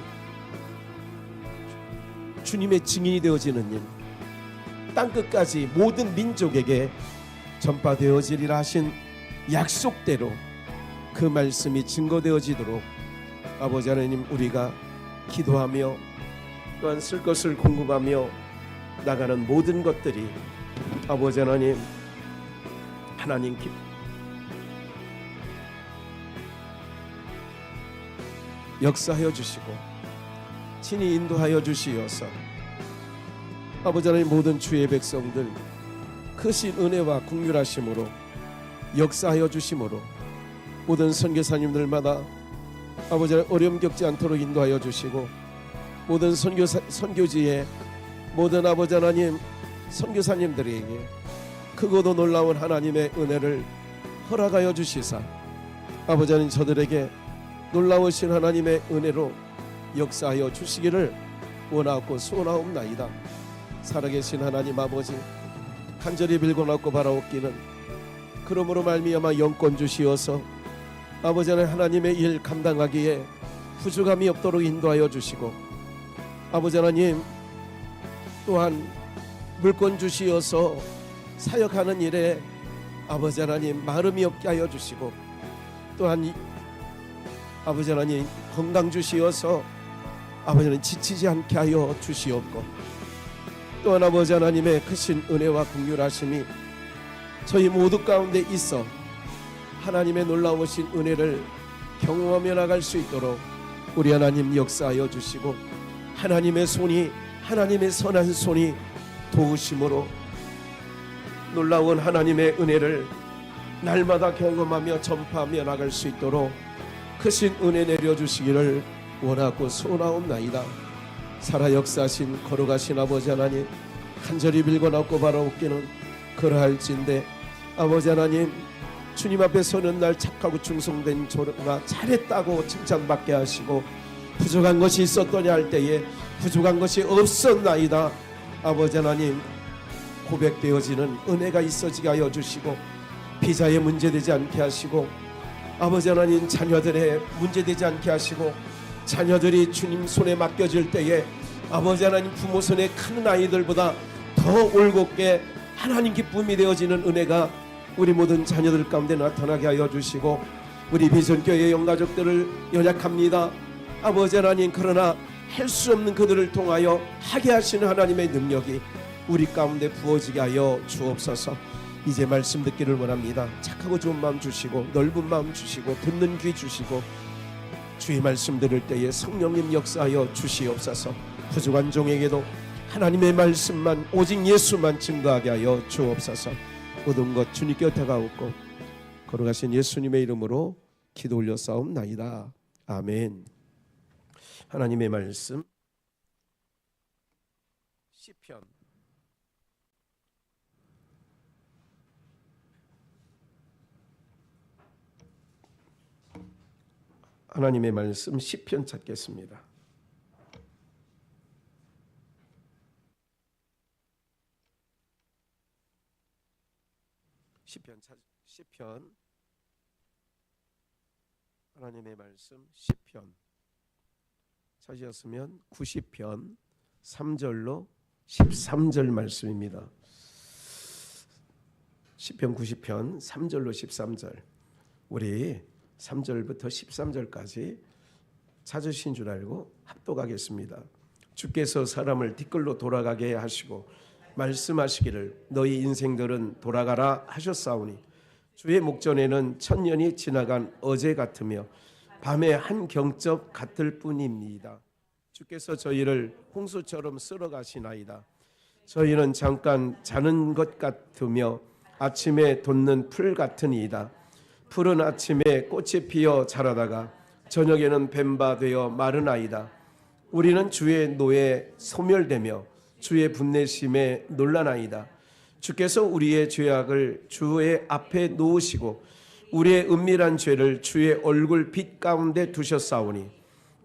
주님의 증인이 되어지는 일, 땅끝까지 모든 민족에게 전파되어지리라 하신 약속대로 그 말씀이 증거되어지도록 아버지 하나님, 우리가 기도하며 또한 쓸 것을 공급하며 나가는 모든 것들이 아버지 하나님, 하나님 역사하여 주시고 친히 인도하여 주시어서 아버지 하나님, 모든 주의 백성들 크신 은혜와 긍휼하심으로 역사하여 주심으로 모든 선교사님들마다 아버지 하나님 어려움 겪지 않도록 인도하여 주시고, 모든 선교지에 모든 아버지 하나님 선교사님들에게 크고도 놀라운 하나님의 은혜를 허락하여 주시사 아버지 하나님, 저들에게 놀라우신 하나님의 은혜로 역사하여 주시기를 원하고 소원하옵나이다. 살아계신 하나님 아버지, 간절히 빌고나고 바라옵기는 그러므로 말미암아 영권 주시어서 아버지 하나님의 일 감당하기에 부족함이 없도록 인도하여 주시고, 아버지 하나님 또한 물권 주시어서 사역하는 일에 아버지 하나님 마름이 없게 하여 주시고, 또한 아버지 하나님 건강 주시어서 아버지 하나님 지치지 않게 하여 주시옵고, 또한 아버지 하나님의 크신 은혜와 긍휼하심이 저희 모두 가운데 있어 하나님의 놀라우신 은혜를 경험하며 나갈 수 있도록 우리 하나님 역사하여 주시고, 하나님의 손이, 하나님의 선한 손이 도우심으로 놀라운 하나님의 은혜를 날마다 경험하며 전파하며 나갈 수 있도록 크신 은혜 내려주시기를 원하고 소원하옵나이다. 살아 역사하신 거룩하신 아버지 하나님, 간절히 빌고나고 바라옵기는 그러할진대 아버지 하나님, 주님 앞에 서는 날 착하고 충성된 조르가 잘했다고 칭찬받게 하시고, 부족한 것이 있었더냐 할 때에 부족한 것이 없었나이다 아버지 하나님 고백되어지는 은혜가 있어지게 하여 주시고, 비자에 문제되지 않게 하시고, 아버지 하나님 자녀들의 문제되지 않게 하시고, 자녀들이 주님 손에 맡겨질 때에 아버지 하나님 부모 손에 큰 아이들보다 더 올곧게 하나님 기쁨이 되어지는 은혜가 우리 모든 자녀들 가운데 나타나게 하여 주시고, 우리 비전교회 영가족들을 연약합니다 아버지 하나님, 그러나 할 수 없는 그들을 통하여 하게 하시는 하나님의 능력이 우리 가운데 부어지게 하여 주옵소서. 이제 말씀 듣기를 원합니다. 착하고 좋은 마음 주시고, 넓은 마음 주시고, 듣는 귀 주시고, 주의 말씀 들을 때에 성령님 역사하여 주시옵소서. 부족한 종에게도 하나님의 말씀만, 오직 예수만 증거하게 하여 주옵소서. 모든 것 주님께 곁에가옵고 거룩하신 예수님의 이름으로 기도 올려 싸움나이다. 아멘. 하나님의 말씀 시편 하나님의 말씀 시편 찾겠습니다. 시편 하나님의 말씀 시편 찾으셨으면 90편 3절로 13절 말씀입니다. 시편 90편 3절로 13절, 우리 3절부터 13절까지 찾으신 줄 알고 합독하겠습니다. 주께서 사람을 뒷걸로 돌아가게 하시고 말씀하시기를 너희 인생들은 돌아가라 하셨사오니, 주의 목전에는 천년이 지나간 어제 같으며 밤의 한 경적 같을 뿐입니다. 주께서 저희를 홍수처럼 쓸어가시나이다. 저희는 잠깐 자는 것 같으며 아침에 돋는 풀 같으니이다. 푸른 아침에 꽃이 피어 자라다가 저녁에는 뱀바 되어 마르나이다. 우리는 주의 노에 소멸되며 주의 분내심에 놀라나이다. 주께서 우리의 죄악을 주의 앞에 놓으시고 우리의 은밀한 죄를 주의 얼굴 빛 가운데 두셨사오니,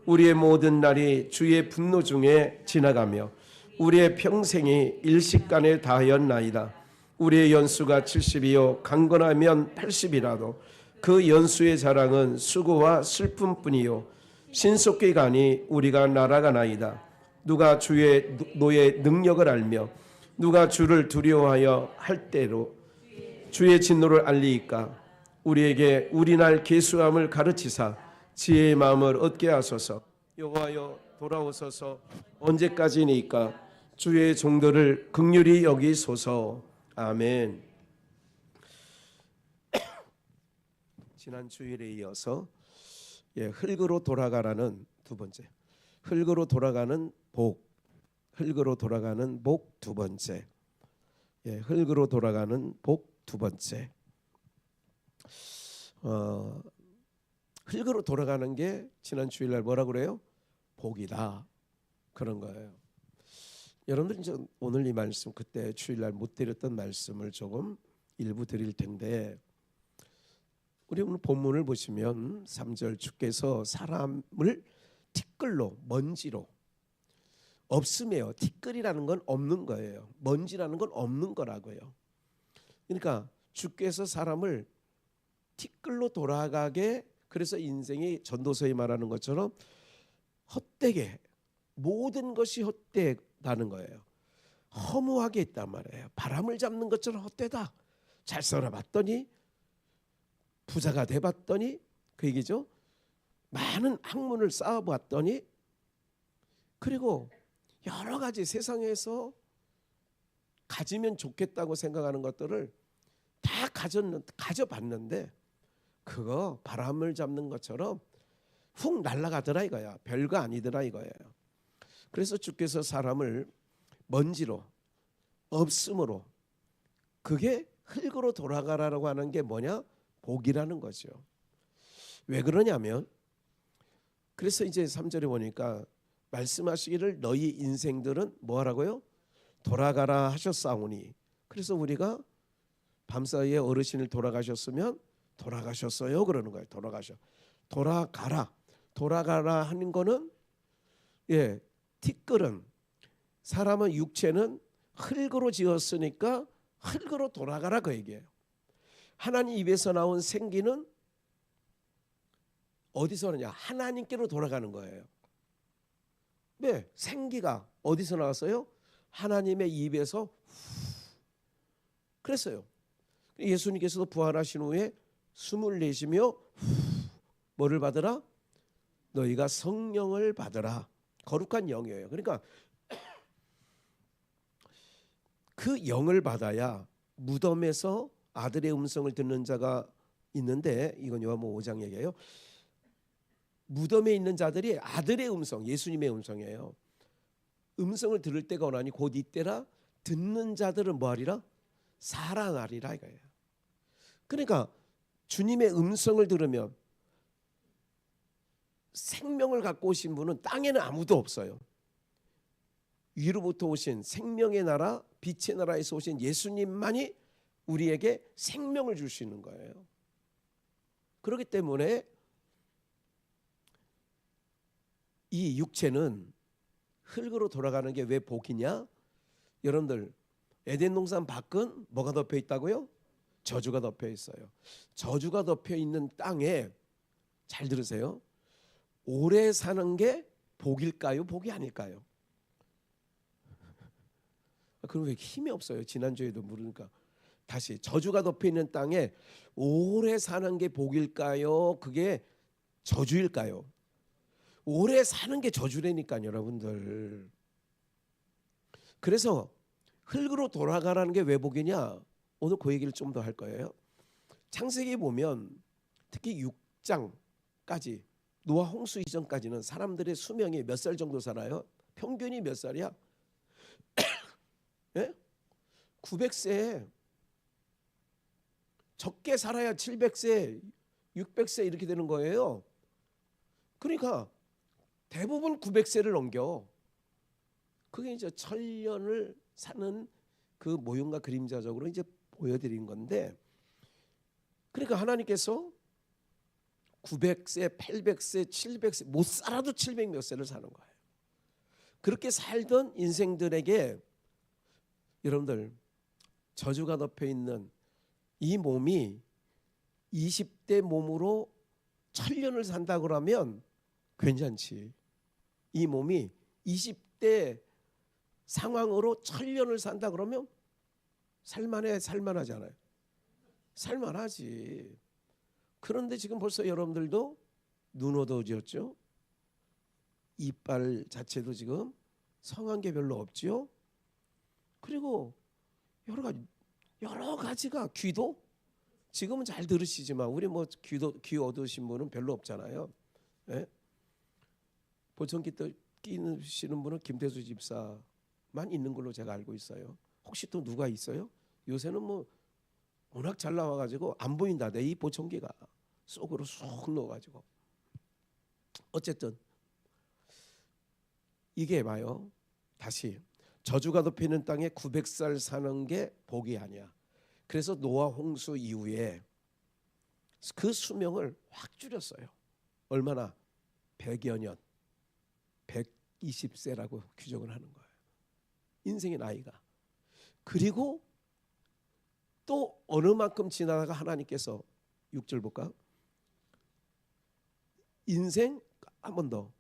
우리의 모든 날이 주의 분노 중에 지나가며 우리의 평생이 일식간에 다하였나이다. 우리의 연수가 70이요 강건하면 80이라도 그 연수의 자랑은 수고와 슬픔뿐이요 신속히 가니 우리가 날아가나이다. 누가 주의 노의 능력을 알며 누가 주를 두려워하여 할 때로 주의 진노를 알리이까. 우리에게 우리날 계수함을 가르치사 지혜의 마음을 얻게 하소서. 여호와여 돌아오소서. 언제까지니까 주의 종들을 긍휼히 여기소서. 아멘. 지난 주일에 이어서 흙으로 돌아가라는 두 번째, 흙으로 돌아가는 복, 흙으로 돌아가는 복 두 번째, 흙으로 돌아가는 복 두 번째. 흙으로 돌아가는 게 지난 주일날 뭐라 그래요? 복이다, 그런 거예요. 여러분들 이제 오늘 이 말씀, 그때 주일날 못 드렸던 말씀을 조금 일부 드릴 텐데, 우리 오늘 본문을 보시면 3절 주께서 사람을 티끌로, 먼지로, 없음이에요. 티끌이라는 건 없는 거예요. 먼지라는 건 없는 거라고요. 그러니까 주께서 사람을 티끌로 돌아가게, 그래서 인생이 전도서에 말하는 것처럼 헛되게, 모든 것이 헛되다는 거예요. 허무하게 있단 말이에요. 바람을 잡는 것처럼 헛되다. 잘 살아봤더니, 부자가 돼봤더니, 그 얘기죠. 많은 학문을 쌓아봤더니, 그리고 여러 가지 세상에서 가지면 좋겠다고 생각하는 것들을 다 가져봤는데 그거 바람을 잡는 것처럼 훅 날아가더라 이거야. 별거 아니더라 이거예요. 그래서 주께서 사람을 먼지로, 없음으로, 그게 흙으로 돌아가라고 하는 게 뭐냐? 복이라는 거죠. 왜 그러냐면, 그래서 이제 3절에 보니까 말씀하시기를 너희 인생들은 뭐 하라고요? 돌아가라 하셨사오니. 그래서 우리가 밤사이에 어르신을 돌아가셨으면 돌아가셨어요 그러는 거예요. 돌아가라 하는 거는, 티끌은, 사람은 육체는 흙으로 지었으니까 흙으로 돌아가라 그 얘기예요. 하나님 입에서 나온 생기는 어디서 오느냐? 하나님께로 돌아가는 거예요. 네, 생기가 어디서 나왔어요? 하나님의 입에서. 그랬어요. 예수님께서도 부활하신 후에 숨을 내쉬며 뭐를 받으라? 너희가 성령을 받으라. 거룩한 영이에요. 그러니까 그 영을 받아야 무덤에서 아들의 음성을 듣는 자가 있는데, 이건 요한복음 5장 얘기예요. 무덤에 있는 자들이 아들의 음성, 예수님의 음성이에요. 음성을 들을 때가 오나니 곧 이때라. 듣는 자들은 뭐하리라? 살아나리라 이거예요. 그러니까 주님의 음성을 들으면, 생명을 갖고 오신 분은 땅에는 아무도 없어요. 위로부터 오신 생명의 나라, 빛의 나라에서 오신 예수님만이 우리에게 생명을 줄 수 있는 거예요. 그렇기 때문에 이 육체는 흙으로 돌아가는 게 왜 복이냐? 여러분들, 에덴 동산 밖은 뭐가 덮여 있다고요? 저주가 덮여 있어요. 저주가 덮여 있는 땅에, 잘 들으세요, 오래 사는 게 복일까요? 복이 아닐까요? 그럼 왜 힘이 없어요? 지난주에도 물으니까 다시, 저주가 덮여 있는 땅에 오래 사는 게 복일까요? 그게 저주일까요? 오래 사는 게 저주라니까요, 여러분들. 그래서 흙으로 돌아가라는 게 왜 복이냐? 오늘 그 얘기를 좀 더 할 거예요. 창세기 보면 특히 6장까지, 노아 홍수 이전까지는 사람들의 수명이 몇 살 정도 살아요? 평균이 몇 살이야? 900세. 적게 살아야 700세, 600세 이렇게 되는 거예요. 그러니까 대부분 900세를 넘겨. 그게 이제 천년을 사는 그 모형과 그림자적으로 이제 보여드린 건데, 그러니까 하나님께서 900세, 800세, 700세, 못 살아도 700몇 세를 사는 거예요. 그렇게 살던 인생들에게 여러분들 저주가 덮여 있는 이 몸이 20대 몸으로 1000년을 산다 그러면 괜찮지. 이 몸이 20대 상황으로 1000년을 산다 그러면 살만하잖아요. 살만하지. 그런데 지금 벌써 여러분들도 눈 어두워졌죠. 이빨 자체도 지금 성한 게 별로 없죠. 그리고 여러 가지가 귀도 지금은 잘 들으시지만 우리 뭐 귀 어두우신 분은 별로 없잖아요. 예? 보청기 끼시는 분은 김태수 집사만 있는 걸로 제가 알고 있어요. 혹시 또 누가 있어요? 요새는 뭐 워낙 잘 나와가지고 안 보인다. 내 이 보청기가 속으로 쏙 넣어가지고. 어쨌든 이게 봐요. 다시 저주가 덮이는 땅에 900살 사는 게 복이 아니야. 그래서 노아 홍수 이후에 그 수명을 확 줄였어요. 얼마나? 100여 년. 120세라고 규정을 하는 거예요. 인생의 나이가. 그리고 또 어느 만큼 지나다가 하나님께서 6절 볼까요? 인생 한 번 더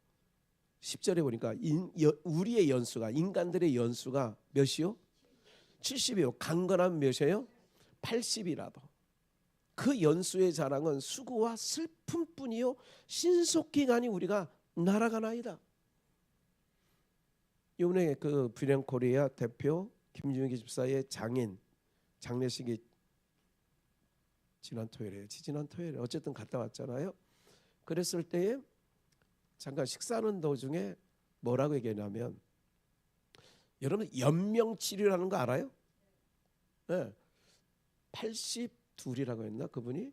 10절에 보니까 우리의 연수가 인간들의 연수가 몇이요? 70이요. 강건한 몇이에요? 80이라도. 그 연수의 자랑은 수고와 슬픔뿐이요 신속기간이 우리가 날아가나이다. 이번에 그 브리앙코리아 대표 김준기 집사의 장례식이 지난 토요일에 어쨌든 갔다 왔잖아요. 그랬을 때에 잠깐 식사하는 도중에 뭐라고 얘기했냐면 여러분 연명치료라는 거 알아요? 네. 82이라고 했나 그분이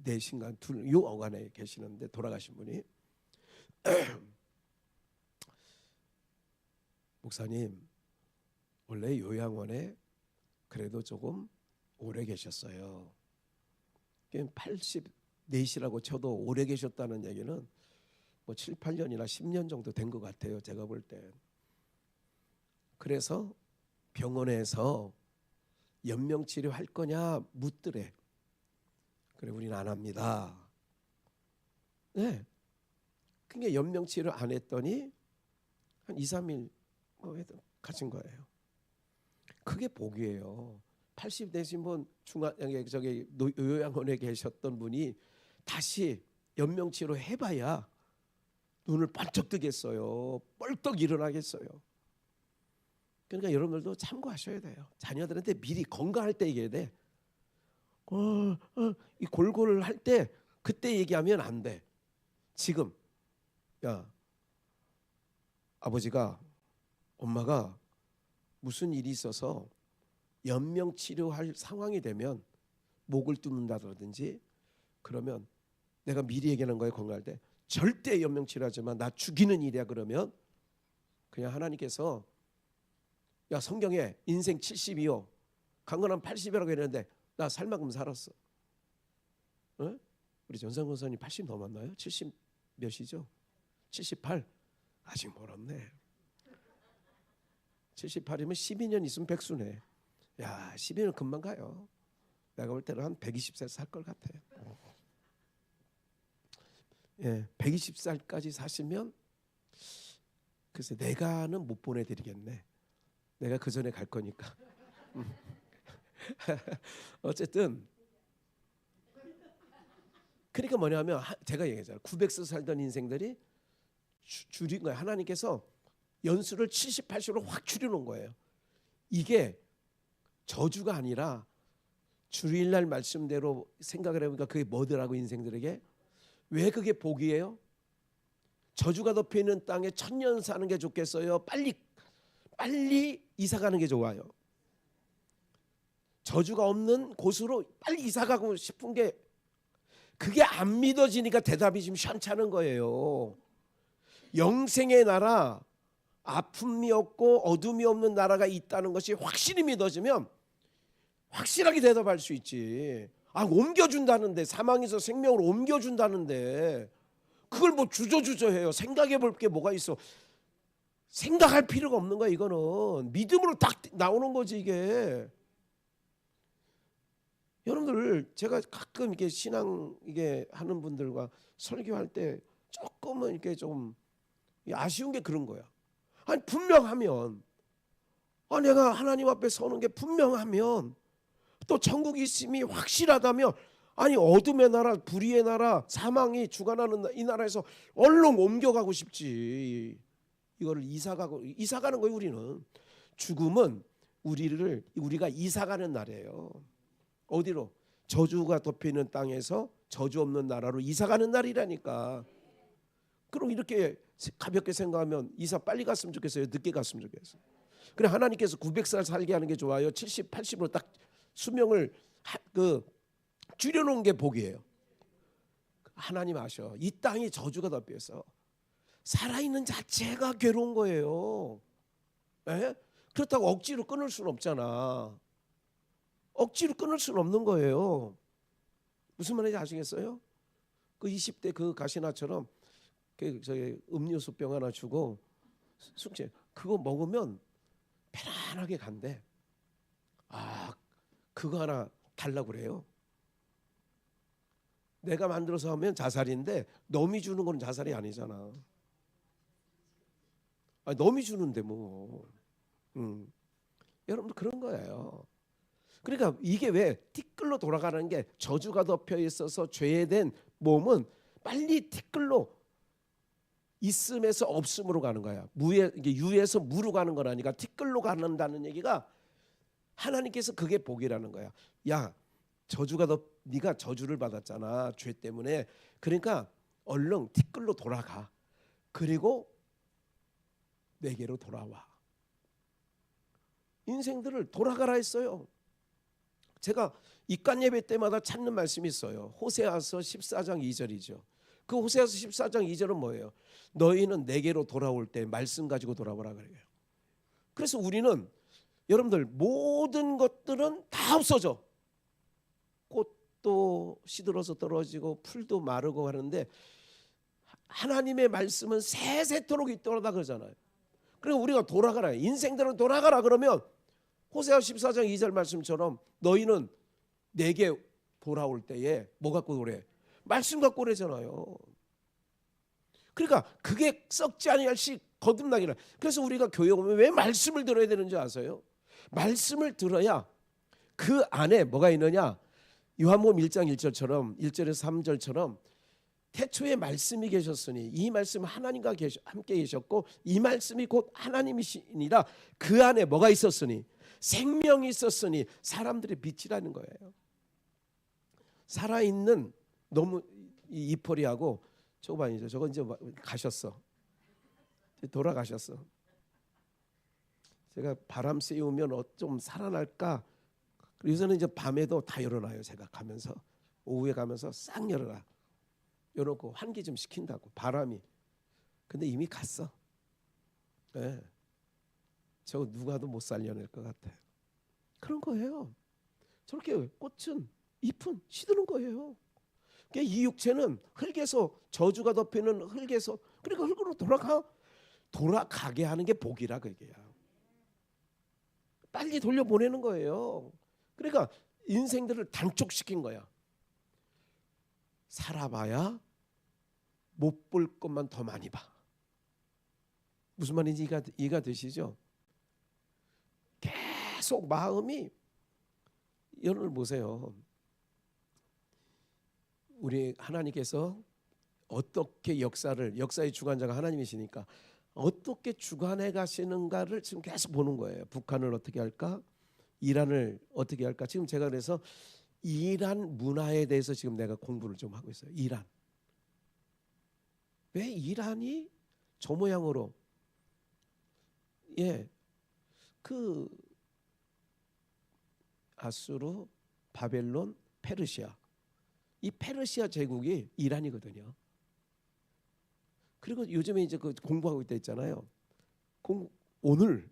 4인가 요 어간에 계시는데 돌아가신 분이 목사님 원래 요양원에 그래도 조금 오래 계셨어요. 84이라고 쳐도 오래 계셨다는 얘기는 뭐 7, 8년이나 10년 정도 된 것 같아요. 제가 볼 때. 그래서 병원에서 연명치료 할 거냐 묻더래. 그래 우리는 안 합니다. 네. 그게 연명치료 안 했더니 한 2, 3일 가신 거예요. 그게 복이에요. 80 되신 분 요양원에 계셨던 분이 다시 연명치료 해봐야 눈을 번쩍 뜨겠어요. 뻘떡 일어나겠어요. 그러니까 여러분들도 참고하셔야 돼요. 자녀들한테 미리 건강할 때 얘기해야 돼. 이 골골을 할 때 그때 얘기하면 안 돼. 지금 야 아버지가 엄마가 무슨 일이 있어서 연명치료할 상황이 되면 목을 뚫는다든지 그러면 내가 미리 얘기하는 거예요. 건강할 때 절대 연명치료하지 마. 나 죽이는 일이야. 그러면 그냥 하나님께서 야 성경에 인생 70이요 강건한 80이라고 했는데 나 살 만큼 살았어. 어? 우리 전상 권사님 80 넘었나요? 70 몇이죠? 78? 아직 멀었네. 78이면 12년 있으면 백수네. 야 12년 금방 가요. 내가 볼 때는 한 120살 살 것 같아. 예, 120살까지 사시면 글쎄 내가는 못 보내드리겠네. 내가 그 전에 갈 거니까. 어쨌든 그러니까 뭐냐면 제가 얘기했잖아요. 900세 살던 인생들이 줄인 거예요. 하나님께서 연수를 70, 80으로 확 줄여놓은 거예요. 이게 저주가 아니라 주일날 말씀대로 생각을 해보니까 그게 뭐더라고 인생들에게. 왜 그게 복이에요? 저주가 덮여있는 땅에 1000년 사는 게 좋겠어요? 빨리 이사 가는 게 좋아요? 저주가 없는 곳으로 빨리 이사 가고 싶은 게 그게 안 믿어지니까 대답이 지금 시원찮은 거예요. 영생의 나라, 아픔이 없고 어둠이 없는 나라가 있다는 것이 확실히 믿어지면 확실하게 대답할 수 있지. 옮겨준다는데 사망에서 생명으로 옮겨준다는데 그걸 뭐 주저주저해요. 생각해 볼 게 뭐가 있어. 생각할 필요가 없는 거야. 이거는 믿음으로 딱 나오는 거지 이게. 여러분들 제가 가끔 이게 신앙 이게 하는 분들과 설교할 때 조금은 이렇게 좀 아쉬운 게 그런 거야. 아니 분명하면 내가 하나님 앞에 서는 게 분명하면 또 천국이 있음이 확실하다면 아니 어둠의 나라 불의의 나라 사망이 주관하는 이 나라에서 얼른 옮겨가고 싶지. 이거를 이사가는 거예요. 우리는 죽음은 우리가 이사가는 날이에요. 어디로? 저주가 덮이는 땅에서 저주 없는 나라로 이사가는 날이라니까. 그럼 이렇게 가볍게 생각하면 이사 빨리 갔으면 좋겠어요? 늦게 갔으면 좋겠어요? 그래 하나님께서 900살 살게 하는 게 좋아요? 70, 80으로 딱 수명을 줄여놓은 게 복이에요. 하나님 아셔. 이 땅이 저주가 덮여서 살아있는 자체가 괴로운 거예요. 에? 그렇다고 억지로 끊을 수는 없잖아. 억지로 끊을 수는 없는 거예요. 무슨 말인지 아시겠어요? 그 20대 그 가시나처럼 저기 음료수 병 하나 주고 숙제 그거 먹으면 편안하게 간대. 그거 하나 달라고 그래요. 내가 만들어서 하면 자살인데 남이 주는 건 자살이 아니잖아. 남이 주는데 뭐. 여러분들 그런 거예요. 그러니까 이게 왜 티끌로 돌아가는 게 저주가 덮여 있어서 죄된 몸은 빨리 티끌로 있음에서 없음으로 가는 거야. 이게 유에서 무로 가는 거라니까. 티끌로 가는다는 얘기가 하나님께서 그게 복이라는 거야. 야 네가 저주를 받았잖아 죄 때문에. 그러니까 얼른 티끌로 돌아가. 그리고 내게로 돌아와. 인생들을 돌아가라 했어요. 제가 입간 예배 때마다 찾는 말씀이 있어요. 호세아서 14장 2절이죠. 그 호세아서 14장 2절은 뭐예요? 너희는 내게로 돌아올 때 말씀 가지고 돌아오라 그래요. 그래서 우리는 여러분들 모든 것들은 다 없어져. 꽃도 시들어서 떨어지고 풀도 마르고 하는데 하나님의 말씀은 세세토록 있더라 그러잖아요. 그러니까 우리가 돌아가라. 인생들은 돌아가라 그러면 호세아 14장 2절 말씀처럼 너희는 내게 돌아올 때에 뭐 갖고 오래? 말씀 갖고 오래잖아요. 그러니까 그게 썩지 아니할 시 거듭나기라. 그래서 우리가 교회 오면 왜 말씀을 들어야 되는지 아세요? 말씀을 들어야 그 안에 뭐가 있느냐? 요한복음 1장 1절처럼 1절에서 3절처럼 태초에 말씀이 계셨으니 이 말씀은 하나님과 함께 계셨고 이 말씀이 곧 하나님이시니라. 그 안에 뭐가 있었으니? 생명이 있었으니 사람들의 빛이라는 거예요. 살아있는 너무 이포리하고 저거 아니죠. 저거 이제 가셨어. 돌아가셨어. 제가 바람 쐬우면 좀 살아날까? 요새는 이제 밤에도 다 열어놔요. 제가 가면서 오후에 가면서 싹 열어놔. 열어놓고 환기 좀 시킨다고 바람이. 근데 이미 갔어. 네. 저거 누가도 못 살려낼 것 같아요. 그런 거예요. 저렇게 꽃은 잎은 시드는 거예요. 그러니까 이 육체는 흙에서 저주가 덮이는 흙에서 그러니까 흙으로 돌아가게 하는 게 복이라 그게야. 빨리 돌려보내는 거예요. 그러니까 인생들을 단축시킨 거야. 살아봐야 못 볼 것만 더 많이 봐. 무슨 말인지 이해가 되시죠? 계속 마음이 여러분 보세요. 우리 하나님께서 어떻게 역사의 주관자가 하나님이시니까 어떻게 주관해 가시는가를 지금 계속 보는 거예요. 북한을 어떻게 할까? 이란을 어떻게 할까? 지금 제가 그래서 이란 문화에 대해서 지금 내가 공부를 좀 하고 있어요. 이란. 왜 이란이 저 모양으로 그 아수르, 바벨론, 페르시아 이 페르시아 제국이 이란이거든요. 그리고 요즘에 이제 그 공부하고 있다 했잖아요.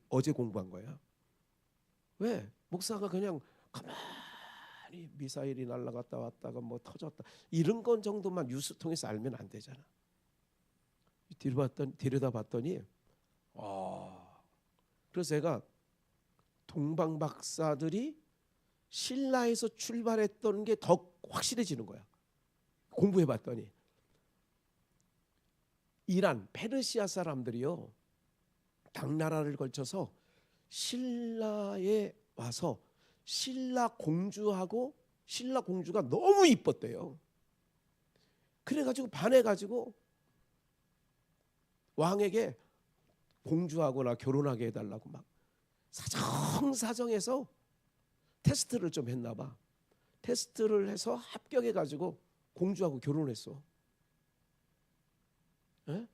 어제 공부한 거야. 왜? 목사가 그냥 가만히 미사일이 날아갔다 왔다가 뭐 터졌다 이런 건 정도만 뉴스 통해서 알면 안 되잖아. 들여다 봤더니 그래서 제가 동방 박사들이 신라에서 출발했던 게 더 확실해지는 거야. 공부해 봤더니 이란 페르시아 사람들이요, 당나라를 걸쳐서 신라에 와서 신라 공주하고 신라 공주가 너무 이뻤대요. 그래가지고 반해가지고 왕에게 공주하고나 결혼하게 해달라고 막 사정사정해서 테스트를 좀 했나 봐. 테스트를 해서 합격해가지고 공주하고 결혼했어. 에?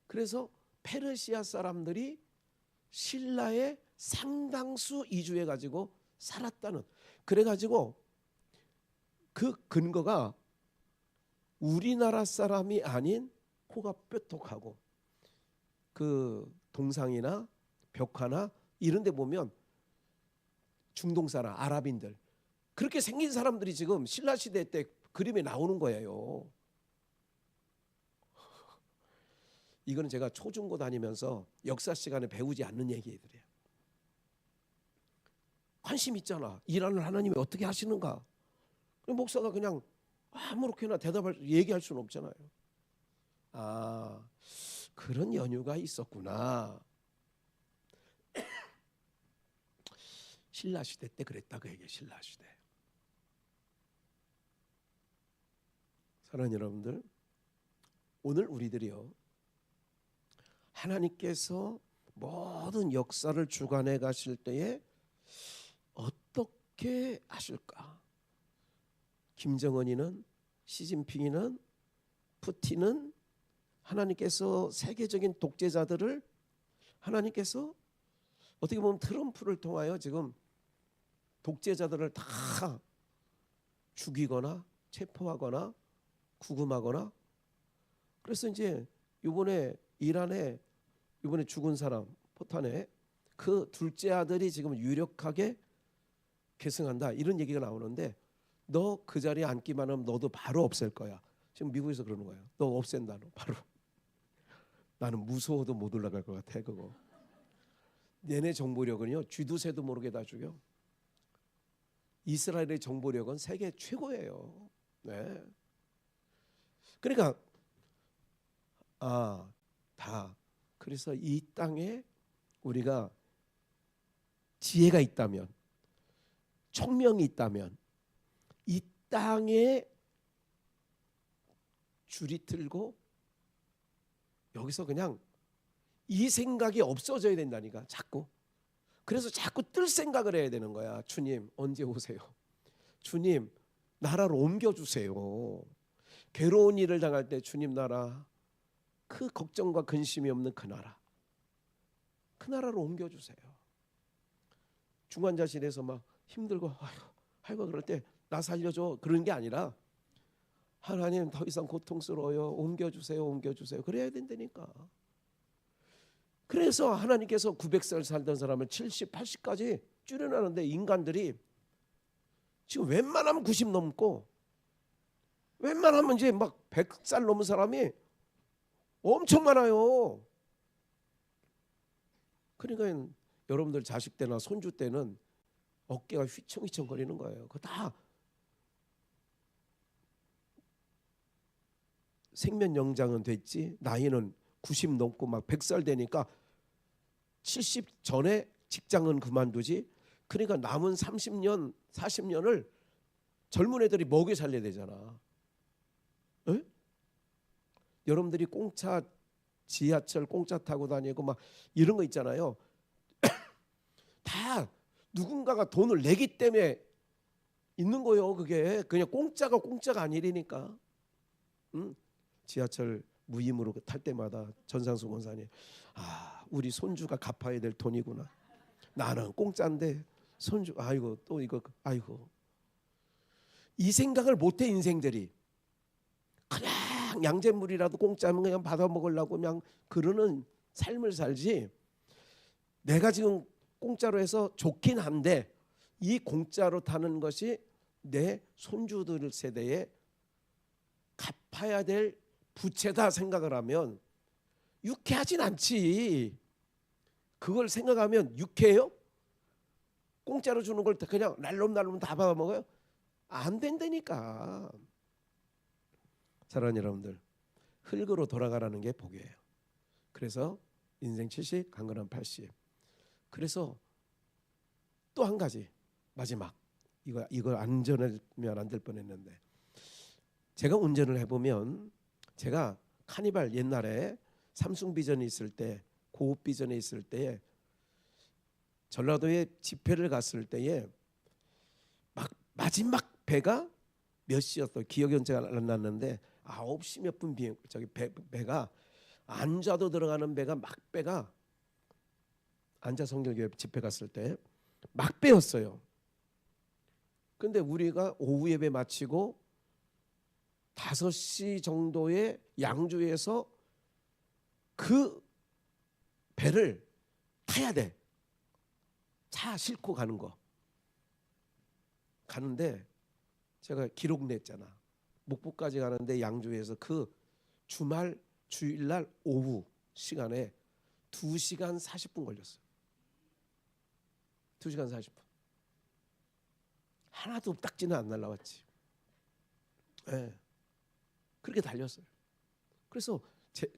그래서 페르시아 사람들이 신라에 상당수 이주해가지고 살았다는, 그래가지고 그 근거가 우리나라 사람이 아닌 코가 뾰족하고 그 동상이나 벽화나 이런 데 보면 중동 사람, 아랍인들 그렇게 생긴 사람들이 지금 신라 시대 때 그림에 나오는 거예요. 이거는 제가 초중고 다니면서 역사 시간에 배우지 않는 얘기들이에요. 관심 있잖아. 이란을 하나님이 어떻게 하시는가. 목사가 그냥 아무렇게나 얘기할 수는 없잖아요. 아, 그런 연유가 있었구나. 신라 시대 때 그랬다, 그 얘기예요. 신라 시대. 사랑하는 여러분들, 오늘 우리들이요, 하나님께서 모든 역사를 주관해 가실 때에 어떻게 하실까? 김정은이는, 시진핑이는, 푸틴은 하나님께서 세계적인 독재자들을 하나님께서 어떻게 보면 트럼프를 통하여 지금 독재자들을 다 죽이거나 체포하거나 구금하거나, 그래서 이제 이번에 이란에 이번에 죽은 사람 포탄에 그 둘째 아들이 지금 유력하게 계승한다, 이런 얘기가 나오는데, 너 그 자리에 앉기만 하면 너도 바로 없앨 거야. 지금 미국에서 그러는 거예요. 너 없앤다, 너 바로. 나는 무서워도 못 올라갈 것 같아 그거. 얘네 정보력은요, 쥐두새도 모르게 다 죽여. 이스라엘의 정보력은 세계 최고예요. 네. 그러니까 그래서 이 땅에 우리가 지혜가 있다면, 총명이 있다면 이 땅에 줄이 틀고 여기서 그냥 이 생각이 없어져야 된다니까, 자꾸. 그래서 자꾸 뜰 생각을 해야 되는 거야. 주님 언제 오세요? 주님 나라로 옮겨주세요. 괴로운 일을 당할 때 주님 나라, 그 걱정과 근심이 없는 그 나라, 그 나라로 옮겨주세요. 중환자실에서 막 힘들고 아이고 그럴 때 나 살려줘, 그런 게 아니라 하나님 더 이상 고통스러워요, 옮겨주세요, 옮겨주세요. 그래야 된다니까. 그래서 하나님께서 900살 살던 사람을 70, 80까지 줄여놨는데, 인간들이 지금 웬만하면 90 넘고 웬만하면 이제 막 100살 넘은 사람이 엄청 많아요. 그러니까 여러분들 자식 때나 손주 때는 어깨가 휘청휘청 거리는 거예요. 그거 다 생면 연장은 됐지, 나이는 90 넘고 막 100살 되니까 70 전에 직장은 그만두지. 그러니까 남은 30년 40년을 젊은 애들이 먹여 살려야 되잖아. 에? 여러분들이 공짜 지하철 공짜 타고 다니고 막 이런 거 있잖아요. 다 누군가가 돈을 내기 때문에 있는 거예요. 그게 그냥 공짜가 아니라니까. 지하철 무임으로 탈 때마다 전상수 권사님, 우리 손주가 갚아야 될 돈이구나. 나는 공짜인데 손주, 아이고 또 이거, 아이고. 이 생각을 못해 인생들이. 그냥 양잿물이라도 공짜면 그냥 받아 먹으려고 그냥 그러는 삶을 살지. 내가 지금 공짜로 해서 좋긴 한데 이 공짜로 타는 것이 내 손주들 세대에 갚아야 될 부채다 생각을 하면 유쾌하진 않지. 그걸 생각하면 유쾌해요? 공짜로 주는 걸 그냥 날롬날롬 다 받아먹어요? 안 된다니까. 사랑하는 여러분들, 흙으로 돌아가라는 게 복이에요. 그래서 인생 70, 강건한 80. 그래서 또 한 가지 마지막, 이거 안전하면 안 될 뻔했는데, 제가 운전을 해보면, 제가 카니발 옛날에 삼성 비전이 있을 때, 고급 비전에 있을 때에 전라도에 집회를 갔을 때에 막 마지막 배가 몇 시였어요? 기억이 안 났는데 9시 몇 분 비행 저기 배가 앉아도 들어가는 배가 막배가 앉아 성결교회 집회 갔을 때 막배였어요. 근데 우리가 오후 예배 마치고 5시 정도에 양주에서 그 배를 타야 돼. 차 싣고 가는 거. 가는데 제가 기록 냈잖아. 목포까지 가는데 양주에서 그 주일날 오후 시간에 2시간 40분 걸렸어요. 2시간 40분. 하나도 딱지는 안 날라왔지. 네. 그렇게 달렸어요. 그래서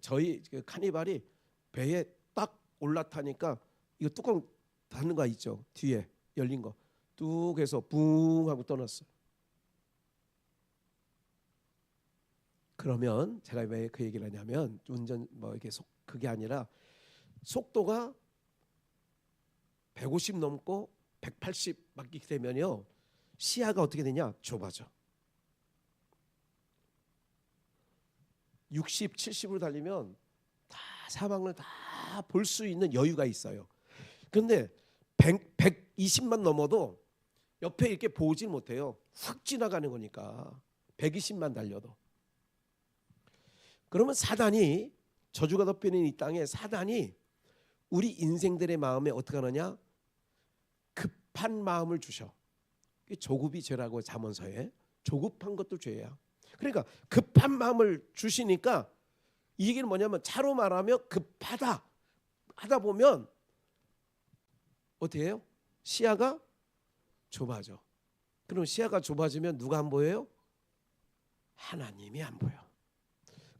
저희 카니발이 배에 딱 올라타니까 이거 뚜껑 닫는 거 있죠. 뒤에 열린 거. 뚝 해서 붕 하고 떠났어요. 그러면 제가 왜 그 얘기를 하냐면 운전 이게 그게 아니라 속도가 150 넘고 180 막게 되면요. 시야가 어떻게 되냐? 좁아져. 60, 70으로 달리면 다 사방을 다 볼 수 있는 여유가 있어요. 그런데 120만 넘어도 옆에 이렇게 보질 못해요. 훅 지나가는 거니까. 120만 달려도. 그러면 사단이, 저주가 덮이는 이 땅에 사단이 우리 인생들의 마음에 어떻게 하느냐? 급한 마음을 주셔. 조급이 죄라고 잠언서에. 조급한 것도 죄야. 그러니까 급한 마음을 주시니까 이 얘기는 뭐냐면 차로 말하면 급하다 하다 보면 어떻게 해요? 시야가 좁아져. 그럼 시야가 좁아지면 누가 안 보여요? 하나님이 안 보여.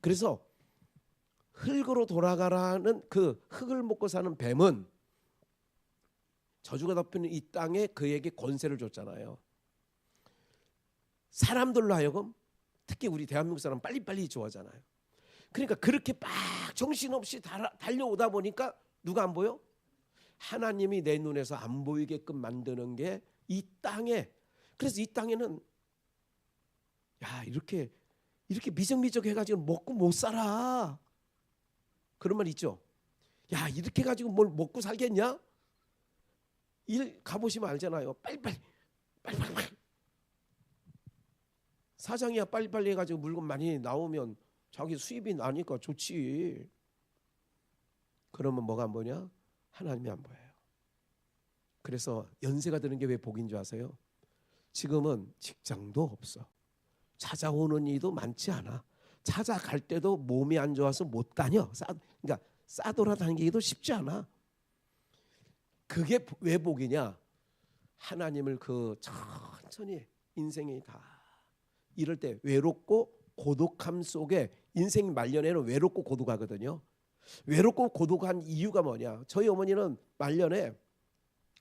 그래서 흙으로 돌아가라는 그 흙을 먹고 사는 뱀은 저주가 덮이는 이 땅에 그에게 권세를 줬잖아요. 사람들로 하여금 특히 우리 대한민국 사람 빨리빨리 좋아하잖아요. 그러니까 그렇게 막 정신없이 달려오다 보니까 누가 안 보여? 하나님이 내 눈에서 안 보이게끔 만드는 게 이 땅에. 그래서 이 땅에는 야 이렇게 미적미적 해가지고 먹고 못 살아. 그런 말 있죠. 야 이렇게 가지고 뭘 먹고 살겠냐? 일 가보시면 알잖아요. 빨리빨리. 사장이야 빨리빨리 해가지고 물건 많이 나오면 자기 수입이 나니까 좋지. 그러면 뭐가 안 보냐? 하나님이 안 보여요. 그래서 연세가 드는 게 왜 복인 줄 아세요? 지금은 직장도 없어. 찾아오는 이도 많지 않아. 찾아갈 때도 몸이 안 좋아서 못 다녀. 그러니까 싸돌아다니기도 쉽지 않아. 그게 왜 복이냐? 하나님을 천천히 인생이 다 이럴 때 외롭고 고독함 속에 인생 말년에는 외롭고 고독하거든요. 외롭고 고독한 이유가 뭐냐? 저희 어머니는 말년에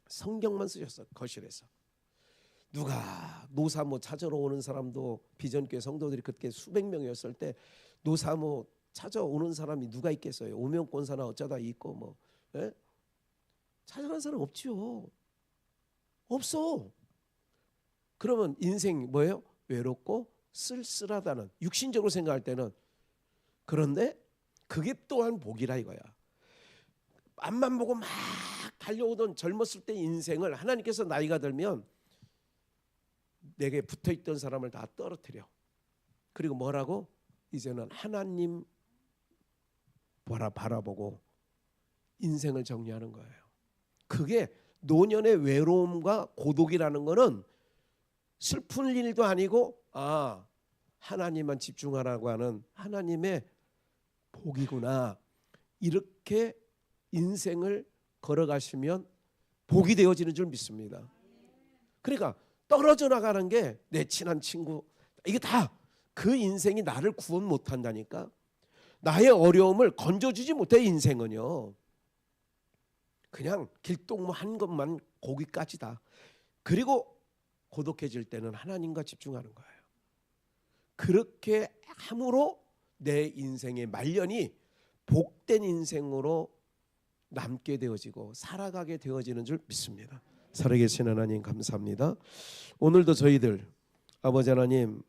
성경만 쓰셨어. 거실에서. 누가 노사모 찾아러 오는 사람도 비전교회 성도들이 그때 수백 명이었을 때 노사모 찾아오는 사람이 누가 있겠어요? 오명권사나 어쩌다 있고 뭐 예? 찾아가는 사람 없지요. 없어. 그러면 인생 뭐예요? 외롭고 쓸쓸하다는, 육신적으로 생각할 때는. 그런데 그게 또한 복이라 이거야. 앞만 보고 막 달려오던 젊었을 때 인생을 하나님께서 나이가 들면 내게 붙어있던 사람을 다 떨어뜨려. 그리고 뭐라고? 이제는 하나님 바라보고 인생을 정리하는 거예요. 그게 노년의 외로움과 고독이라는 거는 슬픈 일도 아니고 하나님만 집중하라고 하는 하나님의 복이구나. 이렇게 인생을 걸어가시면 복이 되어지는 줄 믿습니다. 그러니까 떨어져 나가는 게 내 친한 친구, 이게 다 그 인생이 나를 구원 못한다니까. 나의 어려움을 건져주지 못해. 인생은요, 그냥 길동무한 것만 거기까지다. 그리고 고독해질 때는 하나님과 집중하는 거예요. 그렇게 함으로 내 인생의 말년이 복된 인생으로 남게 되어지고 살아가게 되어지는 줄 믿습니다. 살아계신 하나님 감사합니다. 오늘도 저희들 아버지 하나님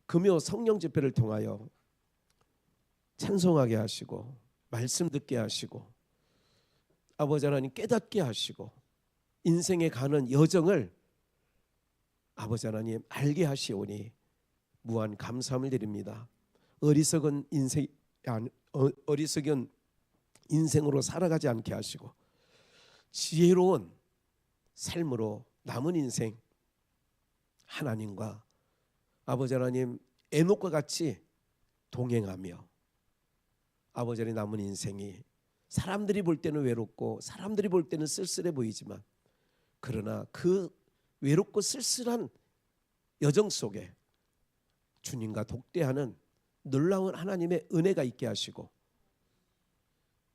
금요 성령 집회를 통하여 찬송하게 하시고 말씀 듣게 하시고 아버지 하나님 깨닫게 하시고 인생에 가는 여정을 아버지 하나님 알게 하시오니 무한 감사함을 드립니다. 어리석은 인생으로 살아가지 않게 하시고 지혜로운 삶으로 남은 인생 하나님과 아버지 하나님 에녹과 같이 동행하며 아버지 하나님 남은 인생이 사람들이 볼 때는 외롭고 사람들이 볼 때는 쓸쓸해 보이지만 그러나 그 외롭고 쓸쓸한 여정 속에 주님과 독대하는 놀라운 하나님의 은혜가 있게 하시고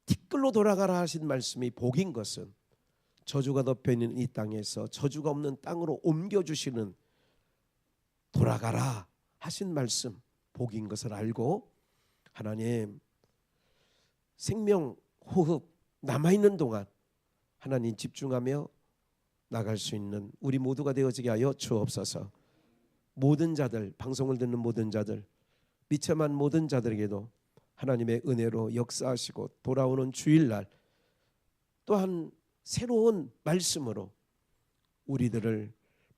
티끌로 돌아가라 하신 말씀이 복인 것은 저주가 덮여있는 이 땅에서 저주가 없는 땅으로 옮겨주시는 돌아가라 하신 말씀 복인 것을 알고 하나님 생명 호흡 남아있는 동안 하나님 집중하며 나갈 수 있는 우리 모두가 되어지게 하여 주옵소서. 모든 자들, 방송을 듣는 모든 자들, 미처만 모든 자들에게도 하나님의 은혜로 역사하시고 돌아오는 주일날 또한 새로운 말씀으로 우리들을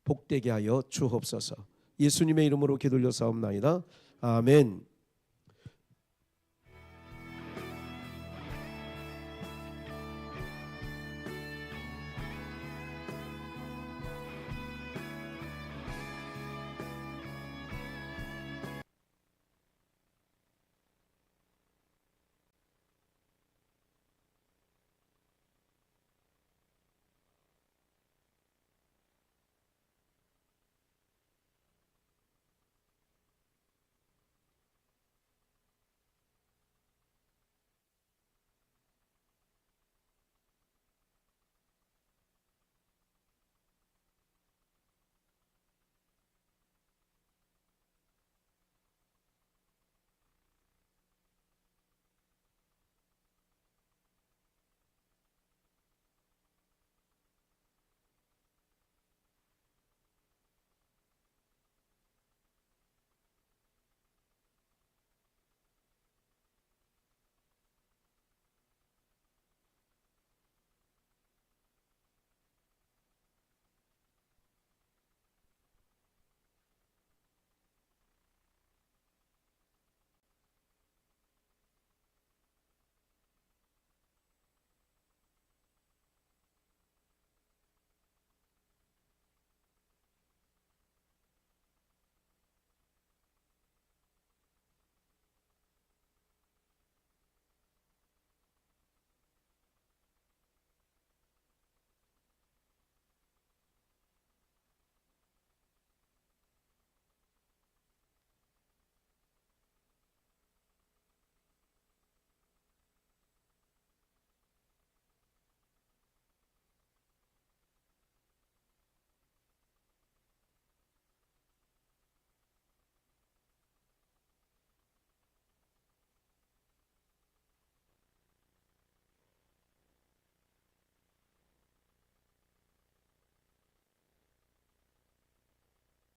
복되게 하여 주옵소서. 예수님의 이름으로 기도올려 사옵나이다. 아멘.